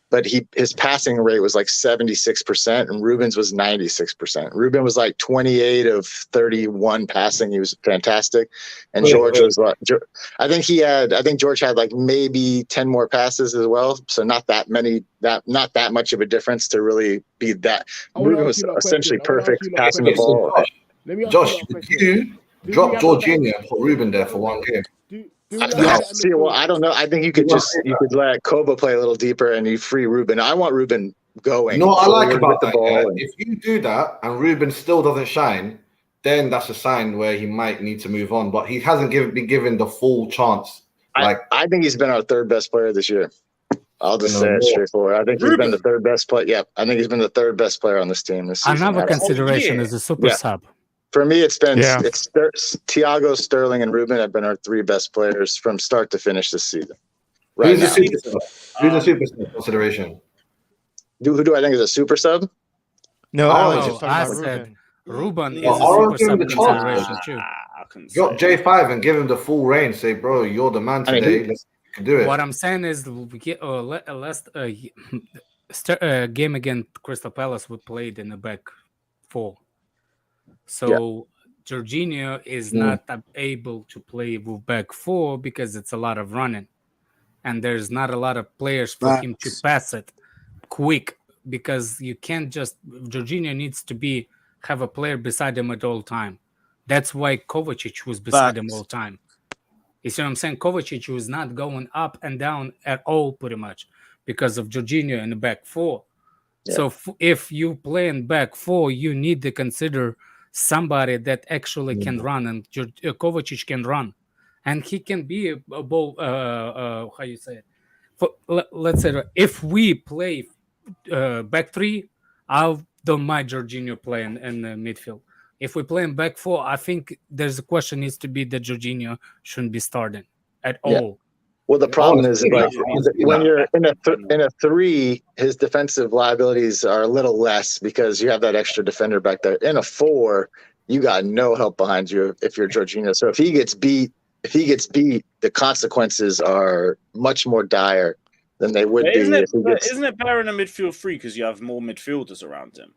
but his passing rate was like 76% and Ruben's was 96%. Ruben was like 28 of 31 passing. He was fantastic. And George was like, I think George had like maybe 10 more passes as well. So not that much of a difference to really be that. Ruben was essentially perfect passing the ball. Josh, did you drop Jorginho and put Ruben there for one game? I don't know. I think you could let Koba play a little deeper and you free Ruben. I want Ruben going. No, what I like about that, if you do that and Ruben still doesn't shine, then that's a sign where he might need to move on. But he hasn't been given the full chance. I think he's been our third best player this year. I'll just say it straightforward. I think he's been the third best player. Yeah, I think he's been the third best player on this team this season. Another consideration is a super sub. For me, it's been Yeah. Thiago, Sterling, and Ruben have been our 3 best players from start to finish this season. Who's Right the now. super sub? Who's the super sub consideration? Who do I think is a super sub? No, Oh, Alex no, is talking I about said Ruben. Ruben is Oh, a I'll super give him sub the chance. consideration too. I couldn't Got say. J5 and give him the full reign. Say, bro, you're the man I mean, today. Let's you can do it. What I'm saying is, we get last game against Crystal Palace, we played in the back 4. So Jorginho is not able to play with back 4 because it's a lot of running, and there's not a lot of players for him to pass it quick, because you can't just. Jorginho needs to have a player beside him at all time. That's why Kovacic was beside him all time. You see what I'm saying? Kovacic was not going up and down at all, pretty much, because of Jorginho in the back 4. Yeah. So if you play in back 4, you need to consider somebody that actually can run, and Kovacic can run, and he can be a ball. How you say it? Let's say if we play back 3, I don't mind Jorginho playing in the midfield. If we play in back 4, I think there's a question needs to be that Jorginho shouldn't be starting at all. Well, the problem is like when you're in a 3, his defensive liabilities are a little less because you have that extra defender back there. In a 4, you got no help behind you if you're Jorginho. So if he gets beat, the consequences are much more dire than they would be. Isn't it better in a midfield 3 because you have more midfielders around him?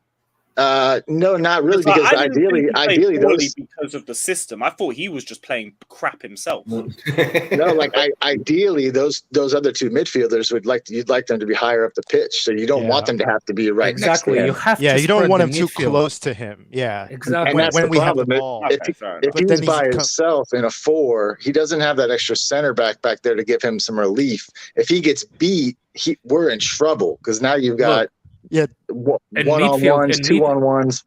No, not really, because ideally those because of the system. I thought he was just playing crap himself. no, like ideally those other 2 midfielders you'd like them to be higher up the pitch, so you don't want them to have to be right next to him. You have to you don't want him too close to him. Yeah, exactly. And that's when the we have the problem. ball. If he's by himself in a 4, he doesn't have that extra center back there to give him some relief. If he gets beat, we're in trouble because now you've got. One-on-ones, 2-on-1s.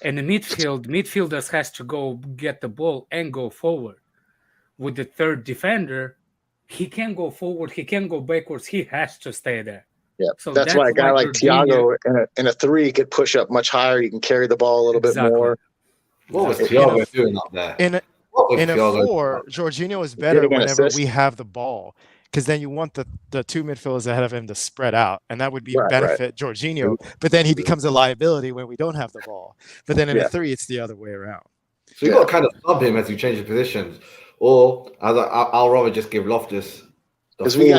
In the midfielders has to go get the ball and go forward. With the 3rd defender, he can't go forward, he can't go backwards, he has to stay there. Yeah, so that's why a guy like Thiago in a 3 could push up much higher. You can carry the ball a little bit more. What was Thiago doing up there? In a 4, Jorginho is better whenever we have the ball. Because then you want the 2 midfielders ahead of him to spread out, and that would be benefit Jorginho. But then he becomes a liability when we don't have the ball. But then in a 3, it's the other way around. So you got to kind of sub him as you change the positions, or I'll rather just give Loftus. Because we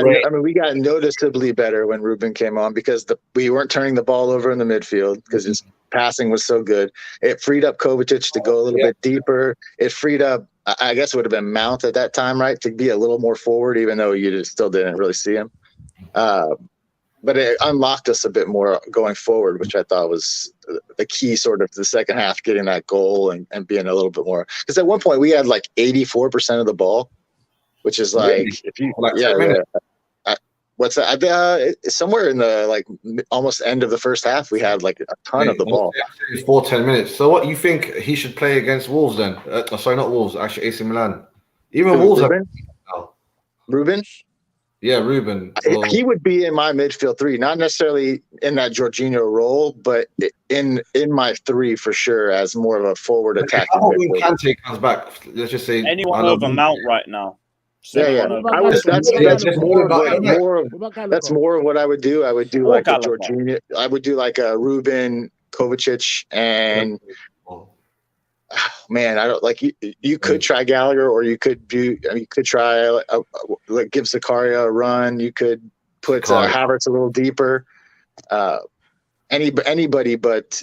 got noticeably better when Ruben came on because we weren't turning the ball over in the midfield because his passing was so good. It freed up Kovacic to go a little bit deeper. It freed up. I guess it would have been Mount at that time, right, to be a little more forward, even though you still didn't really see him. But it unlocked us a bit more going forward, which I thought was the key sort of to the second half, getting that goal and being a little bit more. Because at one point we had like 84% of the ball, which is like if you what's that? Somewhere in the almost end of the first half, we had like a ton of the ball. 10 minutes. So what you think he should play against Wolves then? Sorry, not Wolves. Actually, AC Milan. Even Wolves. Ruben. Yeah, Ruben. He would be in my midfield 3, not necessarily in that Jorginho role, but in my 3 for sure as more of a forward attacking. When Kante comes back, let's just say anyone over Mount right now. That's more of what I would do. I would do like a Jorginho. I would do like a Ruben, Kovacic, and man, I don't like you could try Gallagher, or you could do. You could try give Zakaria a run. You could put Havertz a little deeper. Anybody but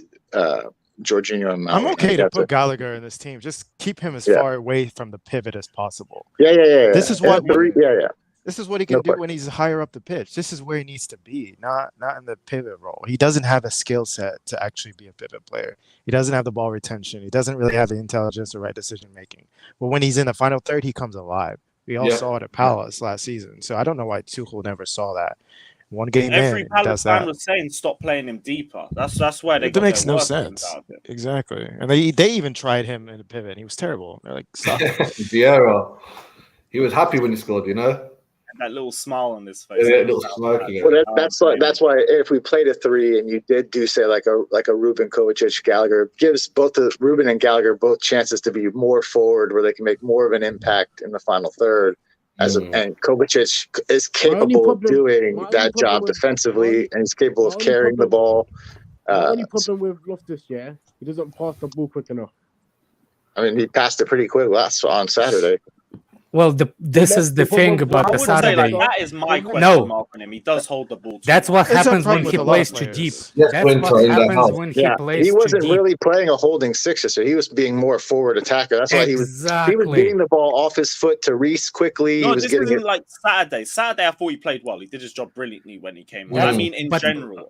Jorginho and Mount. I'm okay to put Gallagher in this team. Just keep him as far away from the pivot as possible. Yeah. This is what This is what he can do question. when he's higher up the pitch. This is where he needs to be, not in the pivot role. He doesn't have a skill set to actually be a pivot player. He doesn't have the ball retention. He doesn't really have the intelligence or right decision making. But when he's in the final third, he comes alive. We all saw it at Palace last season. So I don't know why Tuchel never saw that. One game every in, Palace does that. fan was saying stop playing him deeper. That's why they. That makes no sense. Exactly, and they even tried him in the pivot. And he was terrible. They're like, stop. Vieira, he was happy when he scored. You know. And that little smile on his face. Yeah, little smirking. Well, that's why if we played a 3 and you did do say like a Ruben, Kovacic, Gallagher, gives both the Ruben and Gallagher both chances to be more forward where they can make more of an impact in the final third. And Kovacic is capable of doing that job defensively, and he's capable of carrying the ball. The only problem with Loftus, he doesn't pass the ball quick enough. I mean, he passed it pretty quick on Saturday. Well, this is the thing about the Saturday. That is my question mark on him. He does hold the ball. That's what happens when he plays too deep. That's what happens when he plays He wasn't too deep. really playing a holding sixer, so he was being more forward attacker. That's why he was getting the ball off his foot to Reece quickly. No, he was this getting isn't it like Saturday. Saturday, I thought he played well. He did his job brilliantly when he came on. I mean, in general.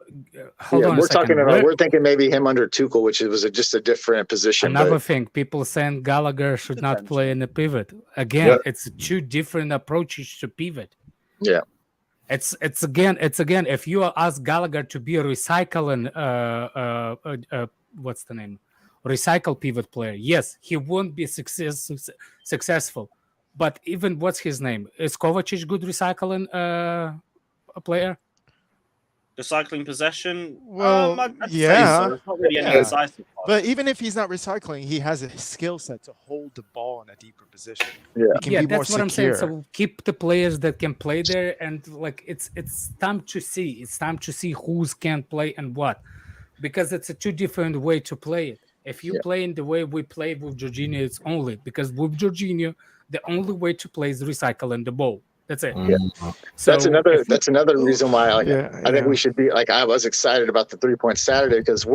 Hold on a second. We're thinking maybe him under Tuchel, which was just a different position. Another thing, people saying Gallagher should not play in the pivot. Again, it's two different approaches to pivot. Yeah. It's again, if you ask Gallagher to be a recycling what's the name? Recycle pivot player, yes, he won't be successful. But even what's his name? Is Kovacic good recycling player? Recycling possession? Well, I'd say so. It's not really any decisive part. But even if he's not recycling, he has a skill set to hold the ball in a deeper position. Yeah, he can be that's more what secure. I'm saying. So keep the players that can play there, and like it's time to see. It's time to see who's can play and what, because it's a two different way to play it. If you play in the way we played with Jorginho, it's only because with Jorginho, the only way to play is recycling the ball. That's it. Yeah. So that's another reason why I think we should be like, I was excited about the 3-point Saturday because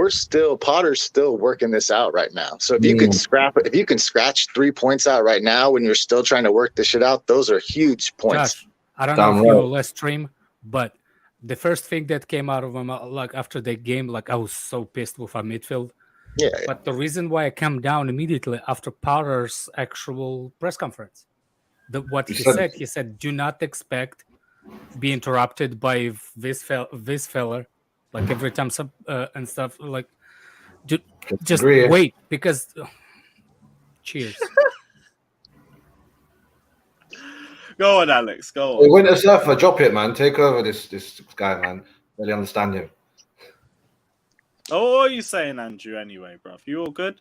Potter's still working this out right now. So if you can scratch 3 points out right now when you're still trying to work this shit out, those are huge points. Josh, I don't know if you last stream, but the first thing that came out of him, like after the game, like I was so pissed with our midfield. Yeah. But the reason why I came down immediately after Potter's actual press conference. What he said, do not expect be interrupted by this fella, like every time and stuff. Like, just wait because. Cheers. Go on, Alex. Go on. Winter Surfer, drop it, man. Take over this guy, man. Really understand him. Oh, what are you saying, Andrew? Anyway, bruv, you all good?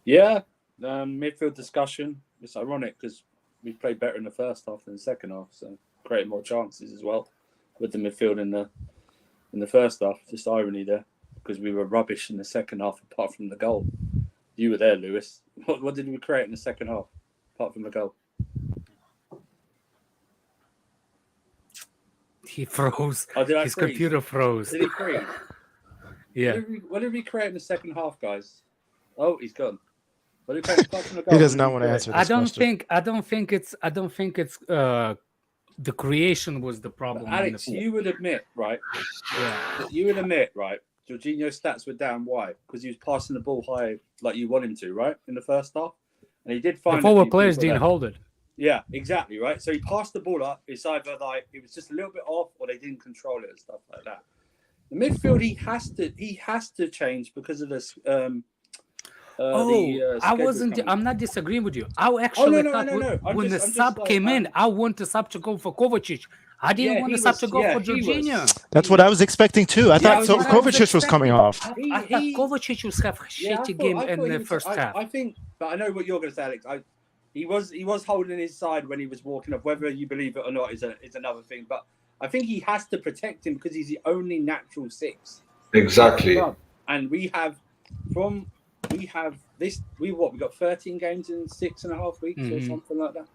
Yeah. Midfield discussion. It's ironic because we played better in the first half than the second half, so created more chances as well with the midfield in the first half. Just irony there because we were rubbish in the second half apart from the goal. You were there, Lewis. What did we create in the second half apart from the goal? He froze. Oh, did I His freeze? computer froze. Did he freeze? Yeah. What did we create in the second half, guys? Oh, he's gone. He does not want to answer this I don't think it's the creation was the problem. Alex, you would admit, right? Yeah. You would admit, right? Jorginho's stats were down. Why? Because he was passing the ball high like you want him to, right? In the first half. And he did find the forward players didn't hold it. Yeah, exactly, right? So he passed the ball up. It's either like it was just a little bit off or they didn't control it and stuff like that. The midfield he has to change because of this I'm not disagreeing with you. I actually thought when the sub came in, I want the sub to go for Kovacic. I didn't want the sub to go for Jorginho. That's what I was expecting too. I thought Kovacic was coming off. I thought Kovacic was have a shitty game in the first half. I think, but I know what you're going to say, Alex. He was holding his side when he was walking up. Whether you believe it or not is another thing. But I think he has to protect him because he's the only natural six. Exactly. And we got 13 games in 6.5 weeks or something like that.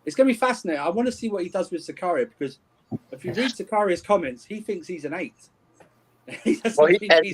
It's going to be fascinating. I want to see what he does with Zakaria because if you read Zakaria's comments, he thinks he's an 8.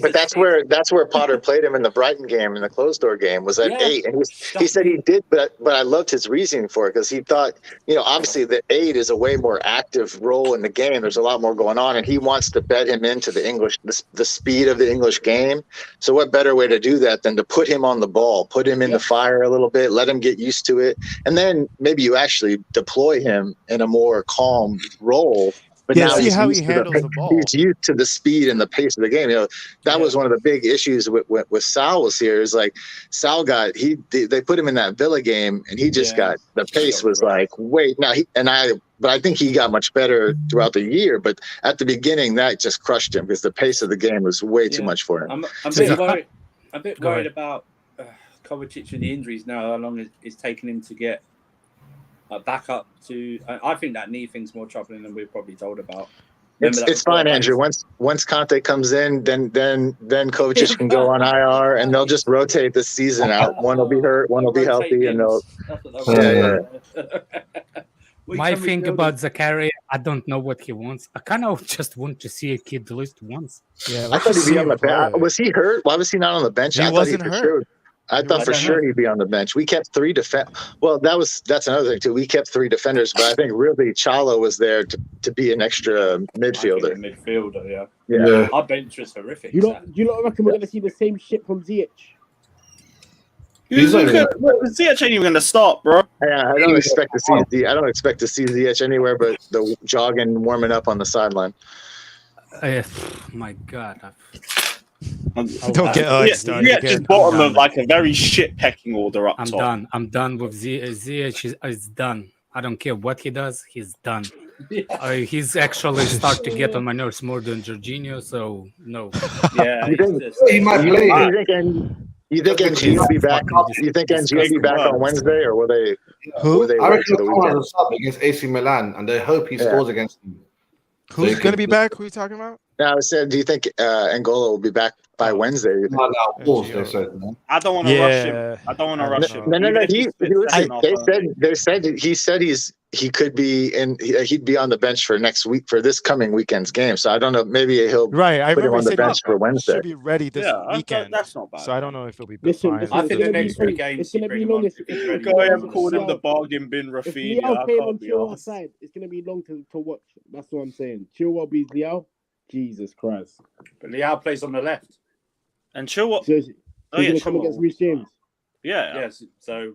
But that's where Potter played him in the Brighton game, in the closed door game, was at 8. And he said he did, but I loved his reasoning for it because he thought, obviously the 8 is a way more active role in the game. There's a lot more going on, and he wants to bet him into the speed of the English game. So what better way to do that than to put him on the ball, put him in the fire a little bit, let him get used to it, and then maybe you actually deploy him in a more calm role But Yeah, now see he's how used he to handles the ball. He's used to the speed and the pace of the game. That was one of the big issues with Sal was here. Is like Sal they put him in that Villa game and he just got the pace was like wait now but I think he got much better throughout the year. But at the beginning, that just crushed him because the pace of the game was way too much for him. I'm a bit worried about Kovacic with the injuries now. How long it's taken him to get back up to? I think that knee thing's more troubling than we're probably told about. It's fine, Andrew. Once Kante comes in, then Kovacic can go on IR, and they'll just rotate the season out. One will be hurt, one will be healthy, and they'll. My thing about Zakaria, I don't know what he wants. I kind of just want to see a kid at least once. Yeah, I thought he'd be on the bench. Was he hurt? Why was he not on the bench? He wasn't hurt. I thought for sure he'd be on the bench. We kept 3 Well, that's another thing too. We kept 3 defenders, but I think really Chalo was there to be an extra midfielder. Yeah. Our bench was horrific. You don't reckon we're going to see the same shit from Ziyech? Ziyech ain't even going to start, bro. Yeah, I don't expect to see Ziyech anywhere but the jogging, warming up on the sideline. My God. Don't get started. Ziyech is bottom of like a very shit pecking order up top. I'm done with Ziyech. Is done. I don't care what he does. He's done. He's actually start to get on my nerves more than Jorginho. So no. Yeah, he might play. You think NG will be back? You think NG will be back on Wednesday, or will they? I reckon he'll come on as a sub against AC Milan, and they hope he scores against them. Who's going to be back? Who are you talking about? No, I said, do you think Angola will be back by Wednesday? I don't want to rush him. I don't want to rush him. No. He said he could be he'd be on the bench for next week for this coming weekend's game. So I don't know. Maybe he'll put him on the bench for Wednesday. Should be ready this weekend. That's not bad. So I don't know if he'll be. I think the next 3 games. It's going to be long. Go ahead and call him the bargain bin Rafinha. It's going to be long to watch. That's what I'm saying. Chilwell beats Leao. Jesus Christ. But Leao plays on the left. And Chilwell. He's going to come against Reece James. Yeah. Yes. So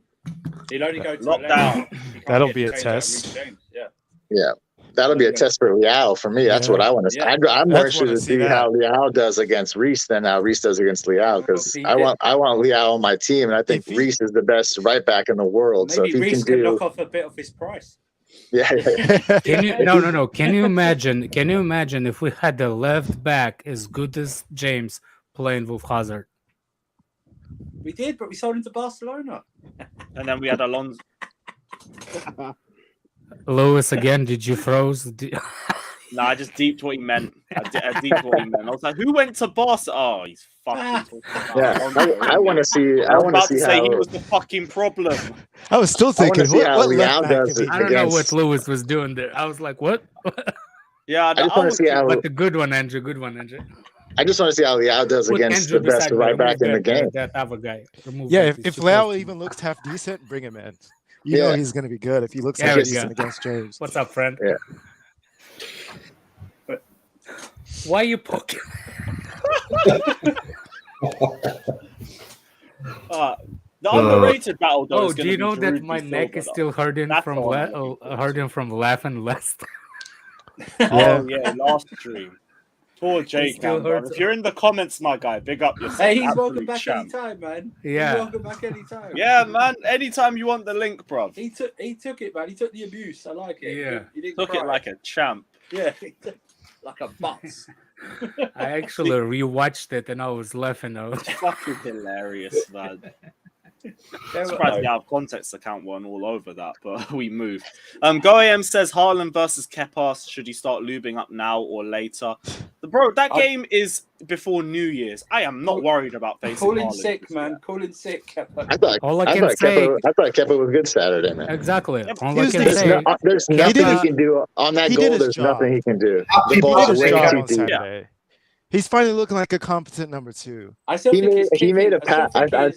he'll only go to lockdown. That'll be a test. Yeah. That'll be a test for Leao for me. That's what I want to see. I'm more interested to see how Leao does against Reece than how Reece does against Leao, because I want Leao on my team, and I think Reece is the best right back in the world. Maybe so if he Reece can knock off a bit of his price. Yeah. No. Can you imagine if we had a left back as good as James playing with Hazard? We did, but we sold him to Barcelona. And then we had Alonso. Lewis again, did you froze? No, I just deeped what he meant. I deeped what he meant. I was like, who went to Barca? Oh, he's fucking. I want to see. I want to see how he was the fucking problem. I was still thinking, what Leao does. I don't know what Lewis was doing there. I was like, what? Yeah, I just want to see how. But the good one, Andrew. I just want to see how Leao does against the best right back in the game. That other guy. Yeah, if Leao even looks half decent, bring him in. You know he's going to be good if he looks half decent against James. What's up, friend? Yeah. But why are you poking? The underrated battle, though. Oh, do you know that my neck is still hurting from laughing less? Oh yeah, last stream. Poor Jake, man. If you're in the comments, my guy, big up yourself. Hey, he's welcome back anytime, man. Yeah. He's welcome back anytime. Yeah, man. Anytime you want the link, bro. He took it, man. He took the abuse. I like it. Yeah. He didn't took cry. it like a champ. Yeah, like a boss. I actually rewatched it and I was laughing. It's fucking hilarious, man. I'm surprised the out of context account weren't all over that, but we moved. GoAM says Haaland versus Kepa. Should he start lubing up now or later? Bro, that game is before New Year's. I am not worried about facing Call in Haaland. sick, man. Call in sick, Kepa. I thought Kepa was good Saturday, man. Exactly. There's nothing he can do on that goal. There's nothing he can do. He did his job on Saturday. He's finally looking like a competent number 2. He made a pass. I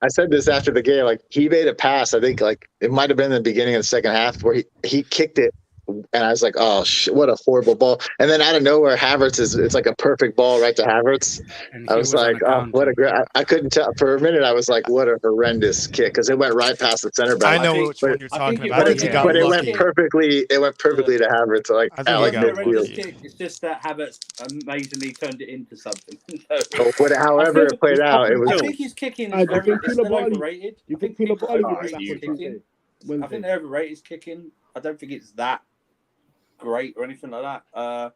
said this after the game. Like, he made a pass. I think like it might have been in the beginning of the second half where he kicked it and I was like, oh shit, what a horrible ball! And then out of nowhere, Havertz it's like a perfect ball right to Havertz. And I he was was on like, a oh, what a counter. great! I couldn't tell for a minute. I was like, what a horrendous kick because it went right past the center back. I know which but, one you're talking it about. I think he went- got but it lucky. went perfectly. It went perfectly to Havertz, like I think out he like got midfield. lucky. It's just that Havertz amazingly turned it into something. However it played out, it was. I think his kicking Do is you very think still Koulibaly- overrated. You I think think people Koulibaly would overrate do that his for kicking. Tuesday? I think Wednesday? they overrate his kicking. I don't think it's that great or anything like that.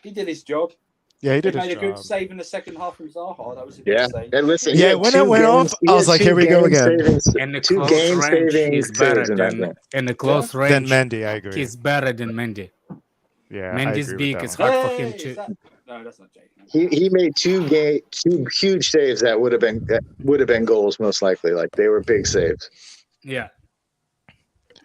He did his job. Yeah, he He did made his a good job. save in the second half from Zaha. That was a good Yeah, save. and listen, Yeah, he had when it two went off, he I had was like, two here we go game again. savings- In the two close game range, saving he's better saves in that than game. in the close Then range. Mendy, I agree. He's better than Mendy. Yeah, I Mendy's agree big. with It's that one. hard for him Hey, to. is that... No, that's not Jake. He made two huge saves that would have been goals most likely. Like they were big saves. Yeah.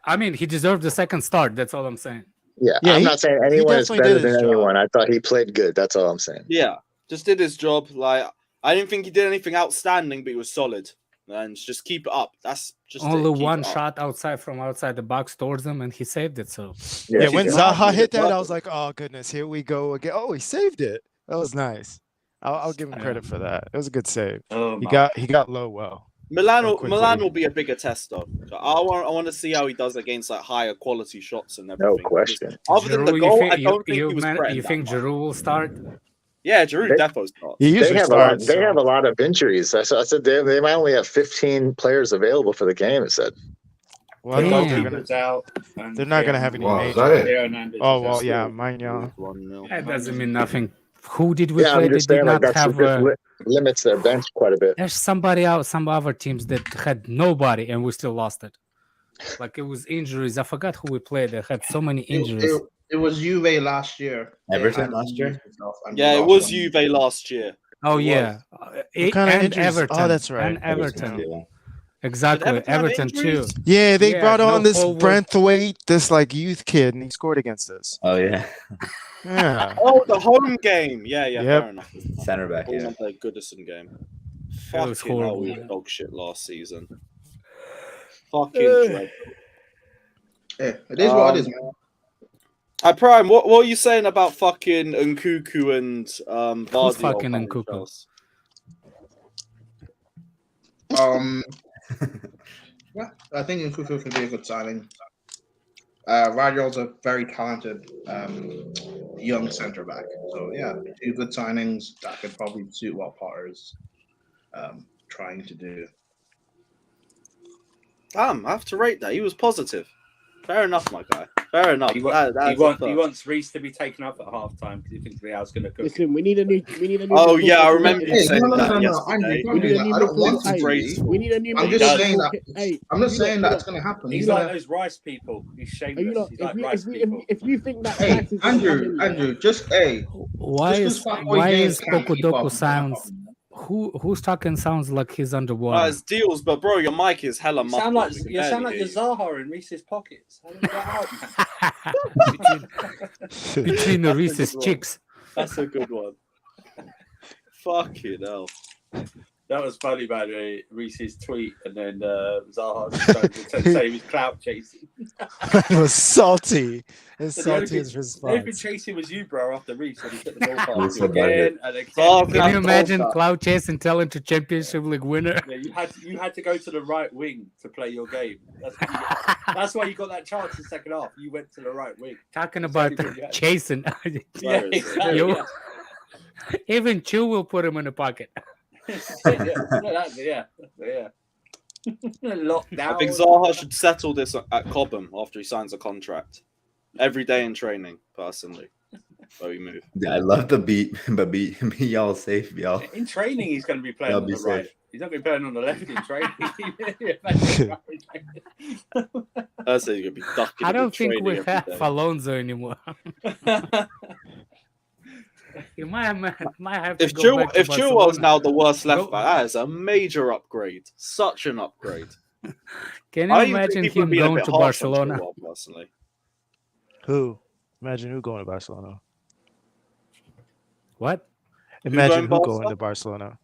I mean, he deserved the second start. That's all I'm saying. Yeah, Yeah, I'm he- not saying he anyone is definitely better did his than job. anyone. I thought he played good. That's all I'm saying. Yeah, just did his job. Like I didn't think he did anything outstanding, but he was solid. And just keep it up. That's just Only it. Keep one it up. shot from outside the box towards him, and he saved it. So Yeah, when Yeah. Zaha hit that, I was like, oh goodness, here we go again. Oh, he saved it. That was nice. I'll give him credit for that. It was a good save. Oh, He got low well. Milan quickly. will be a bigger test though. I want to see how he does against like higher quality shots and everything. No question. Other than the Giroud, goal, I don't think he was you threatened think that much. Giroud will start? Yeah, Giroud defo starts. He They usually have a lot. starts. They have a lot of injuries. I said they might only have 15 players available for the game. It said. Well, I don't think they're Damn. gonna. out. And They're not gonna have any Wow, is major. that it? Theo Hernandez Oh is well, out. yeah, mine, yeah. 1-0. That doesn't mean nothing. Who did we Yeah, play? I'm just They saying did like not that's have. limits their bench quite a bit. There's somebody else, some other teams that had nobody, and we still lost it. Like it was injuries. I forgot who we played. They had so many injuries. It was Juve last year. Everton last year? Yeah, it was Juve last year. Oh It yeah, What kind of and injuries? Everton. Oh, that's right. And Everton. Yeah. Exactly, Did Everton have Everton too. injuries? Yeah, they Yeah, brought on no this forward. Brentwaite, this like youth kid, and he scored against us. Oh yeah, Yeah. Oh, the home game. Yeah, Yep. fair enough. center back. I Yeah. remember the Goodison game. That was Fucking hell, horrible. we were dog shit last season. Fucking dreadful. Yeah, it is what it is, man. Prime, what are you saying about fucking Nkunku and Gvardiol? fucking Nkunku? Yeah, I think Nkunku can be a good signing. Gvardiol's a very talented young centre back. So yeah, two good signings that could probably suit what Potter's trying to do. Damn, I have to rate that. He was positive. Fair enough, my guy. Fair enough. He That's wants Reece to be taken up at half time because he thinks Leao's going to cook. Listen, we need a new. Oh, midfield yeah, I player. remember you saying that yesterday. We need a new I don't want midfield to player. be. We need a new. I'm just midfield saying player. that. Hey, I'm not you saying lot- that's going to happen. He's He's like gonna, those rice people. He's Are you shameless. lot, He's like rice if people. you think that hey, price is gonna Andrew, happen, Andrew, just hey. Why Just is 'cause Fatboy why James is can't keep Pocodoku up, sounds? Who's talking sounds like he's underwater? It's deals, but bro, your mic is hella You muffled. sound like We can you sound barely like hear your Zaha in Reese's pockets. How did you get out, man? Between the Reese's cheeks. That's a good one. Fucking hell. That was funny, by the way. Reese's tweet, and then Zaha trying to say he's clout chasing. It was salty. As So the only salty as thing- the only thing response. chasing was you, bro, after Reese when he took the ball past That's you so bad. again and again. Oh, Can you I've imagine told that. Cloud Chase and Talented Championship League winner? Yeah, you had to go to the right wing to play your game. That's why you got that chance in the second half. You went to the right wing. Talking about That's what you had. chasing. Yeah, exactly. You- Yeah. Even Chu will put him in the pocket. yeah. Lockdown. I think Zaha should settle this at Cobham after he signs a contract. Every day in training, personally. So we move. Yeah, I love the beat, but be y'all safe, y'all. In training, he's going to be playing Y'all on be the right. safe. He's not going to be playing on the left in training. I say you're gonna be ducking. I in the don't think training we every have day. Alonso anymore. You might have to If go back to Chilwell's Barcelona. now the worst left Go- back, that is a major upgrade. Such an upgrade. Can you I even imagine think people are him being a going bit to harsh on Barcelona? Chilwell, personally. Who? Imagine who going to Barcelona. What? Imagine going who going Barca? to Barcelona.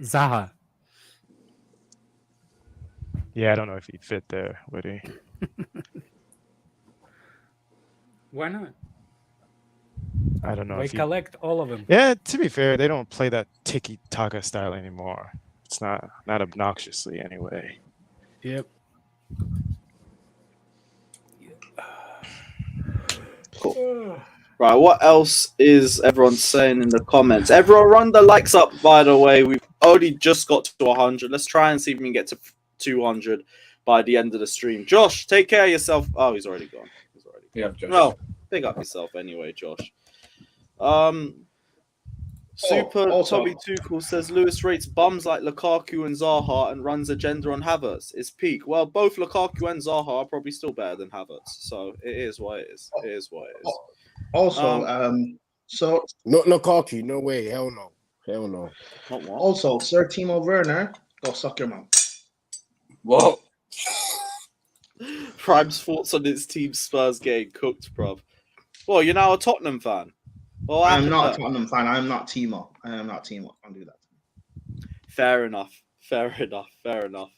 Zaha. Yeah, I don't know if he'd fit there, would he? Why not? I don't know. They If you... collect all of them. Yeah, to be fair, they don't play that tiki-taka style anymore. It's not obnoxiously anyway. Yep. Cool. Right, what else is everyone saying in the comments? Everyone run the likes up, by the way. We've only just got to 100. Let's try and see if we can get to 200 by the end of the stream. Josh, take care of yourself. Oh, he's already gone. Yeah, Josh. Well, big up yourself anyway, Josh. Super Toby Tuchel says Lewis rates bums like Lukaku and Zaha and runs agenda on Havertz. It's peak. Well, both Lukaku and Zaha are probably still better than Havertz, so it is what it is. It is what it is. Also, so not Lukaku. No way. Hell no. Hell no. Not what? Also, Sir Timo Werner, go suck your mum. Whoa. Prime's thoughts on his team Spurs getting cooked, bruv. Well, you're now a Tottenham fan. Well, I'm not a Tottenham fan. I'm not Timo. I am not Timo. Can't do that. Fair enough. Fair enough. Fair enough.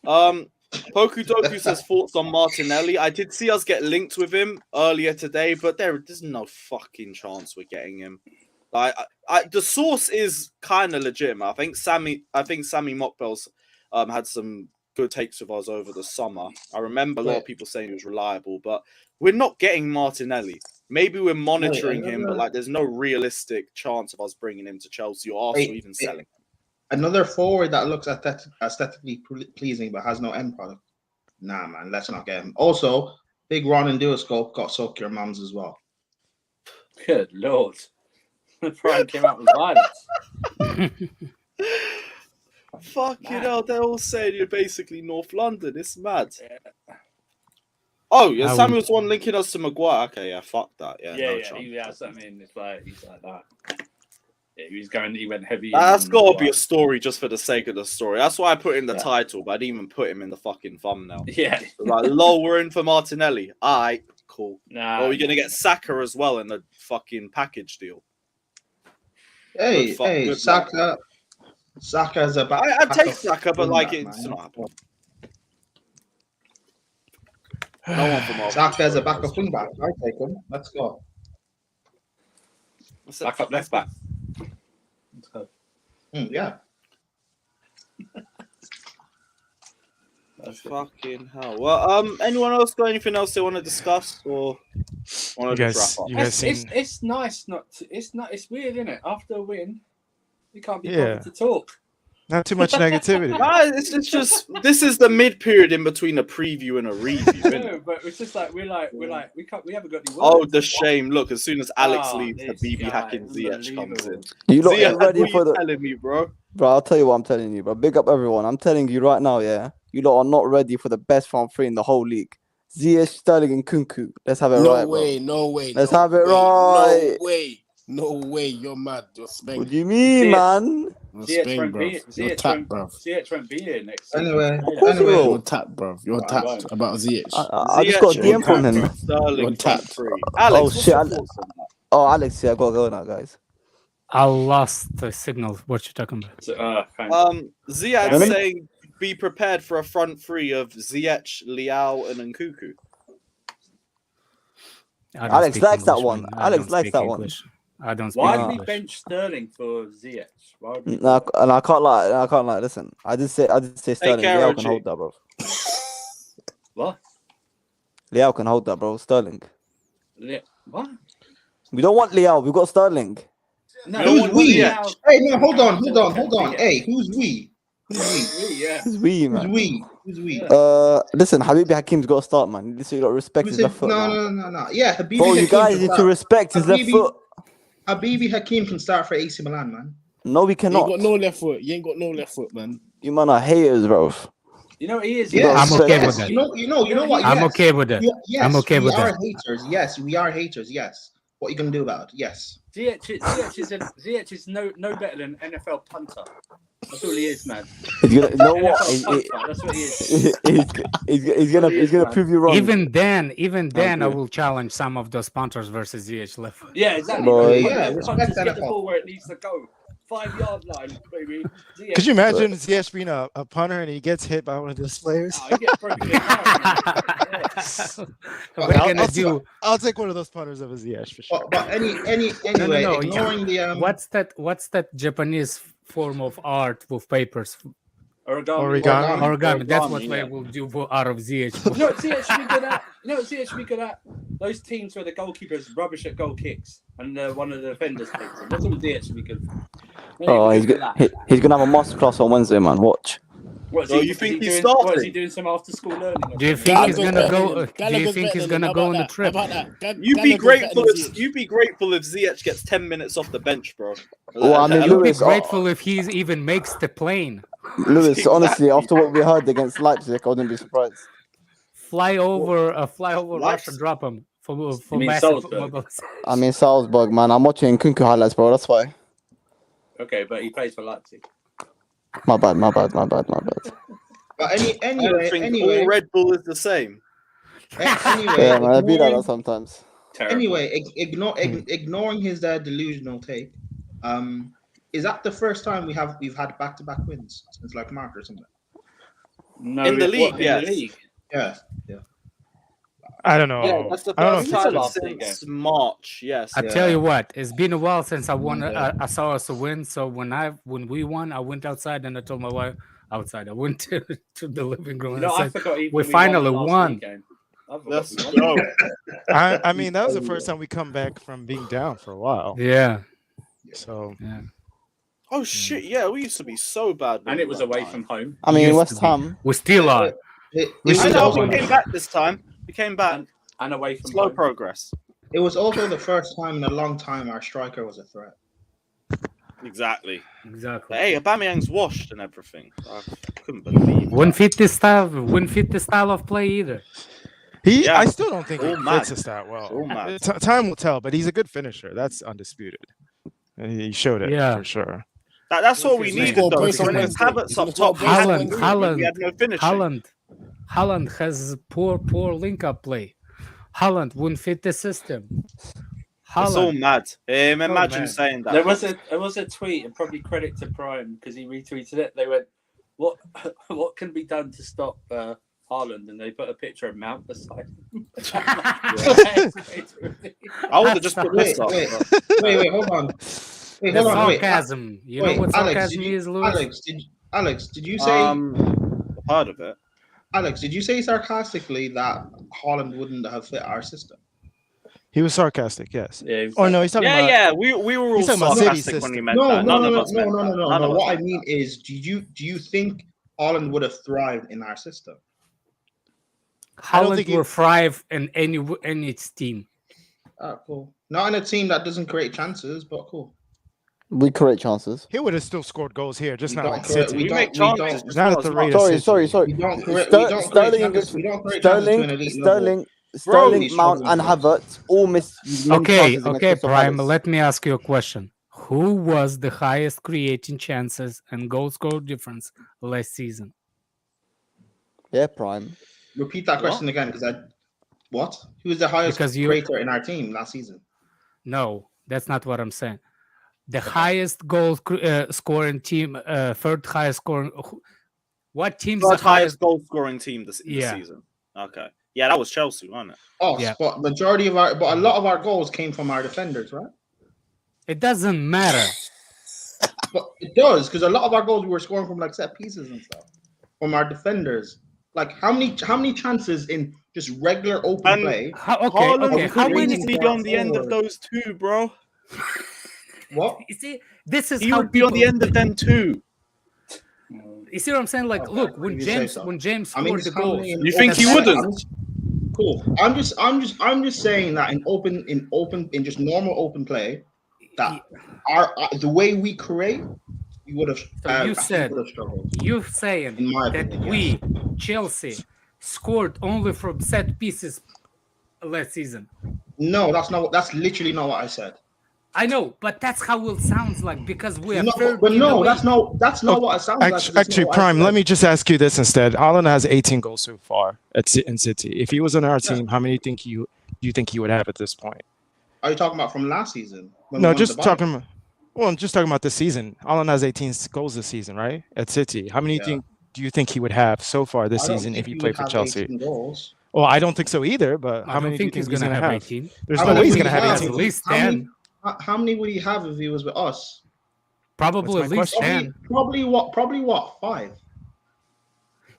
Poku Doku says thoughts on Martinelli. I did see us get linked with him earlier today, but there's no fucking chance we're getting him. The source is kind of legitimate. I think Sammy Mockbell's had some good takes with us over the summer. I remember a lot of people saying he was reliable, but we're not getting Martinelli. Maybe we're monitoring him, but there's no realistic chance of us bringing him to Chelsea or Arsenal even selling him. Another forward that looks aesthetically pleasing but has no end product. Nah, man, let's not get him. Also, big Ron and Duoscope got soak your mums as well. Good lord. Prime came out with violence. Fucking hell, they're all saying you're basically North London. It's mad. Yeah. Oh, yeah, Samuel's the one linking us to Maguire. Okay, yeah, fuck that. Yeah, It's like he's like that. Yeah, he went heavy. That's got to be a story just for the sake of the story. That's why I put in the title, but I didn't even put him in the fucking thumbnail. Yeah. Like, lol, we're in for Martinelli. Alright, cool. Nah. Or we're going to get Saka as well in the fucking package deal. Hey, Saka. Saka's a back. I'd take Saka, but it's not happening. No one from Saka's a backup wing back. I take him. Let's go. Back up, left back. Let's go. Yeah. Fucking hell. Well, anyone else got anything else they want to discuss or want to wrap up? It's nice not to, it's weird, isn't it? After a win, you can't be bothered to talk. Not too much negativity. It's just this is the mid period in between a preview and a review. No, but it's just like we haven't got any words. Oh, the shame! Look, as soon as Alex leaves, the BB hacking Ziyech comes in. You lot ain't ready for the. Telling me, bro. Bro, I'll tell you what I'm telling you, bro. Big up everyone. I'm telling you right now, yeah. You lot are not ready for the best front three in the whole league. Ziyech, Sterling, and Nkunku. Let's have it right, bro. No way. Let's have it right. No way. You're mad. You're Spain. What do you mean, man? Spain, bro. You're tapped, bro. Ziyech won't be here next Anyway, you're tapped, bro. You're tapped about Ziyech. I just got a DM from him. Sterling, tapped. Alex, oh shit! Alex, yeah, I gotta go now, guys. I lost the signal. What you talking about? Ziyech saying be prepared for a front three of Ziyech, Leao, and Nkunku. Alex likes that one. Alex likes that one. I don't speak Why did English. we bench Sterling for Ziyech? And I can't lie. Listen, I did say Sterling. Leao can hold that, bro. What? Leao can hold that, bro. Sterling. What? We don't want Leao. We got Sterling. No, who's we? Hey, no, hold on. Hey, who's we? Who's we, man? Who's we? Listen, Habibi Hakim's got to start, man. You got to respect his left foot. No. Yeah, Habibi. Bro, you guys need to respect his left foot. Habibi Hakim can start for AC Milan, man. No, we cannot. You ain't got no left foot, man. You man are haters, bro. You know he is. Yeah, I'm okay with that. You know what? I'm okay with that. Yes, I'm okay with that. We are haters. Yes, we are haters. Yes. What are you gonna do about it? Yes. Ziyech is no better than NFL punter. That's all he is, man. You know what? That's what he is. He's gonna prove you wrong. Even then, I will challenge some of those punters versus Ziyech left foot. Yeah, exactly. Boy. Yeah, punters get the ball where it needs to go. 5-yard line, baby. Could you imagine Ziyech being a punter and he gets hit by one of those players? Oh, he gets broken in half, I'll take one of those punters over Ziyech for sure. But anyway, ignoring the What's that Japanese form of art with papers? Origami. That's what they will do out of Ziyech. You know what Ziyech should be good at? Those teams where the goalkeeper's rubbish at goal kicks and one of the defenders takes him. That's what Ziyech should be good for. Oh, he's gonna have a masterclass on Wednesday, man. Watch. You think he's starting? What is he doing? Some after school learning? Do you think he's gonna go? Do you think he's gonna go on the trip? You'd be grateful if Ziyech gets 10 minutes off the bench, bro. Well, I mean, You'd be Lewis, grateful if he even makes the plane. Lewis, honestly, after what we heard against Leipzig, I wouldn't be surprised. Fly over Russia, drop him for Salzburg? I mean, Salzburg, man. I'm watching Nkunku highlights, bro. That's why. Okay, but he plays for Leipzig. My bad. But anyway, all Red Bull is the same. Yeah, man, I be like that sometimes. Anyway, ignoring his delusional take, is that the first time we've had back-to-back wins since like March or something? No, in the league, yes. Yeah. I don't know. Yeah, that's the first time since March. Yes. I tell you what, it's been a while since I won. I saw us win. So when we won, I went outside and I told my wife outside. I went to the living room and I said, "We finally won." Let's go. I mean, that was the first time we come back from being down for a while. Yeah. So. Yeah. Oh shit! Yeah, we used to be so bad, and it was away from home. I mean, West Ham. We still are. We came back this time. We came back and away from slow home. progress. It was also the first time in a long time our striker was a threat. Exactly. Hey, Aubameyang's washed and everything. I couldn't believe. Wouldn't fit the style of play either. I still don't think he fits us that well. Time will tell, but he's a good finisher. That's undisputed. And he showed it for sure. That's what we needed, though. When it was Havertz up top, we had no finishing. Haaland has poor link-up play. Haaland wouldn't fit the system. It's all mad. Imagine saying that. There was a tweet, and probably credit to Prime because he retweeted it. They went, "What can be done to stop Haaland?" And they put a picture of Mount beside him. I would have just put this up. Wait, hold on. Sarcasm. You know what sarcasm is, Lewis? Alex, did you say? Part of it. Alex, did you say sarcastically that Haaland wouldn't have fit our system? He was sarcastic, yes. Yeah, no, he's talking about. Yeah, we were all sarcastic when he meant that. No. What I mean is, do you think Haaland would have thrived in our system? Haaland will thrive in any team. Cool. Not in a team that doesn't create chances, but cool. We create chances. He would have still scored goals here, just not in City. City. We make chances. Not at the rate of City. Sorry. Sterling, Mount, and Havertz all missed. Okay, Prime. Let me ask you a question. Who was the highest creating chances and goal score difference last season? Yeah, Prime. Repeat that question again, because what? Who was the highest creator in our team last season? No, that's not what I'm saying. The highest goal scoring team, third highest scoring. What team's the the highest goal scoring team this season? Okay, yeah, that was Chelsea, wasn't it? Oh, yeah. But a lot of our goals came from our defenders, right? It doesn't matter. But it does, because a lot of our goals we were scoring from like set pieces and stuff from our defenders. Like how many chances in just regular open play? How many be on the end of those two, bro? What? You see, this is he how would be on the end of them too. You see what I'm saying? Like, look, when James scored the goal, you think he wouldn't? Cool. I'm just saying that in just normal open play, that the way we create, we would have. You're saying that we Chelsea scored only from set pieces last season. No, that's literally not what I said. I know, but that's how it sounds like because we are. That's not what it sounds like. Actually, Prime, let me just ask you this instead. Haaland has 18 goals so far in City. If he was on our team, how many do you think he would have at this point? Are you talking about from last season? No, just talking. Well, I'm just talking about this season. Haaland has 18 goals this season, right? At City. How many do you think he would have so far this season if he played for Chelsea? 18 goals. Well, I don't think so either, but I how don't many do you think think he's he's going to have? 18. There's no way he's going to have At 18. least 10. How many would he have if he was with us? Probably at least 10. Probably what? 5.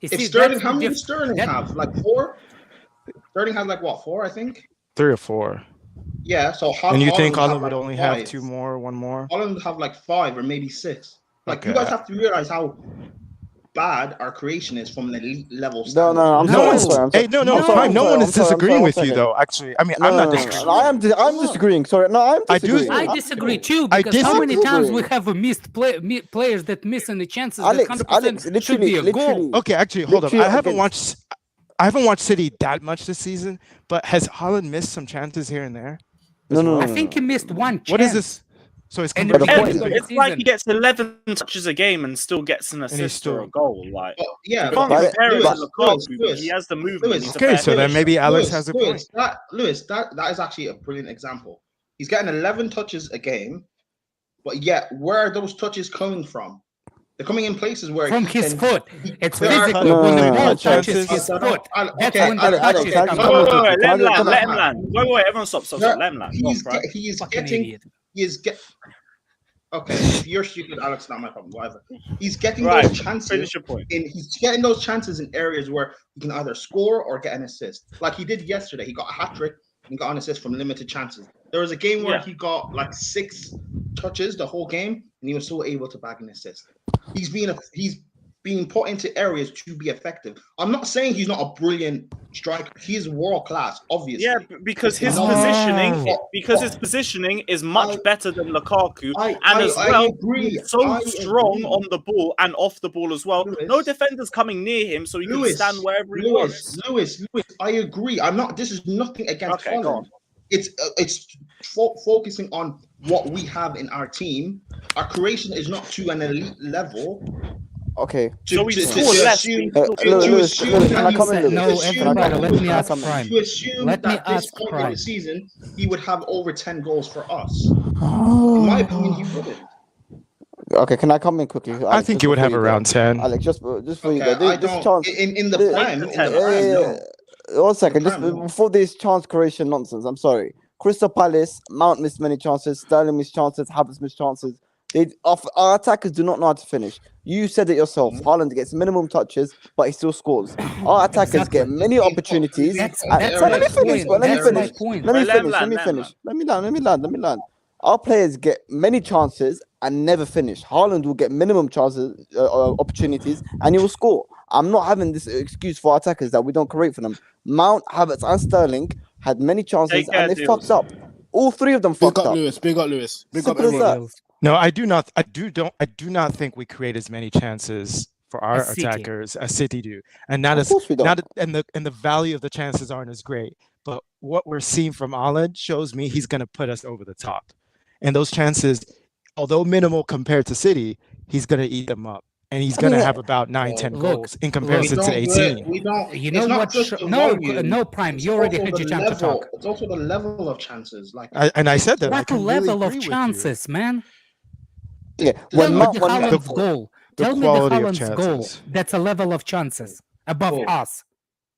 You If see, Sterling, that's how the many diff- Sterling that- have? Like 4? Sterling has like what, 4, I think? 3 or 4. Yeah, so And you think Haaland Haaland would like only 5. have 2 more, 1 more? Haaland would have like 5 or maybe 6. Like you Okay. guys have to realize how bad our creation is from an elite level No, standard. no, I'm No sorry. I'm one's, sorry. I'm sorry. hey, no, I'm no, sorry, fine. I'm No sorry, one I'm is sorry, I'm disagreeing sorry, with one you, second. though. Actually, I mean, No, I'm no, not no, disagreeing. no. I'm disagreeing. Sorry, no, I'm I do- disagreeing. I disagree too because I how many times we disagree. have missed players that missing the chances Alex, that 100% should be a goal. Okay, actually, hold up. literally I haven't watched City that much this season, but has Haaland missed some chances here and there? No. I think he missed one chance. What is this? So it's And converting the into point big- It's like he gets 11 touches a game and still gets an he's assist still- or a goal. Like, Yeah, you can't but- compare it but- to Lukaku, but he has the movement. He's a Okay, better so then finisher. maybe Alex has a point. That is actually a brilliant example. He's getting 11 touches a game, but yet where are those touches coming from? They're coming in places where From he his can- foot. It's there are- physical. When the No, ball chances. touches his foot, that's Okay, when the Alex, touches okay, come no, Wait, no, out. no, let him land. can I- Let him land. Wait, everyone stop. Let him land. He's Go on, he is Fucking getting. idiot. He is get. Okay, if you're stupid, Alex, not my problem. Whatever. He's getting Right, those chances. finish your point. He's getting those chances in areas where he can either score or get an assist. Like he did yesterday. He got a hat trick and got an assist from limited chances. There was a game where he got like 6 touches the whole game, and he was still able to bag an assist. He's being put into areas to be effective. I'm not saying he's not a brilliant striker. He's world class, obviously. Yeah, because his No. positioning is much better than Lukaku, I agree. he's so I strong agree. on the ball and off the ball as well. Lewis. No defenders coming near him, so he can stand wherever he wants. Lewis, I agree. I'm not. This is nothing against Okay, go Haaland. It's focusing on what we have in our team. Our creation is not to an elite level. Okay. So we score less. Lewis, can I come in? No, everybody, let me ask Prime. To assume Let me that this ask point of Prime. the season he would have over 10 goals for us. Oh. In my opinion, he wouldn't. Okay, can I come in quickly? Alex, I think just he would before have you go. around 10. Alex, just before you Okay, go, I this don't. chance. In the this- prime, no. 1 second, just Prime, no. before this chance creation nonsense. I'm sorry. Crystal Palace, Mount missed many chances, Sterling missed chances, Havertz missed chances. Our attackers do not know how to finish. You said it yourself. Haaland gets minimum touches, but he still scores. Our attackers get many opportunities. That's Let me finish. my Let point. me finish. Let me land. Our players get many chances and never finish. Haaland will get minimum chances, opportunities, and he will score. I'm not having this excuse for our attackers that we don't create for them. Mount, Havertz, and Sterling had many chances and they fucked up. All 3 of them fucked up. Big up Lewis. Big up Simple as everyone. that. No, I do not think we create as many chances for our As City. attackers as City do, and not Of as course we don't. not and the value of the chances aren't as great. But what we're seeing from Haaland shows me he's going to put us over the top, and those chances, although minimal compared to City, he's going to eat them up, and he's going to have about 9-10 Look, goals in comparison to 18. We don't. You it's know not what? just the No, volume, no, Prime. it's You already also had your the chance to level- talk. It's also the level of chances. Like And I said that. I What completely level of agree with you. chances, man? Yeah, Tell when me Mount, the when Haaland's goal. the Tell me the quality of Haaland's goal. chances. That's a level of chances above Cool. us.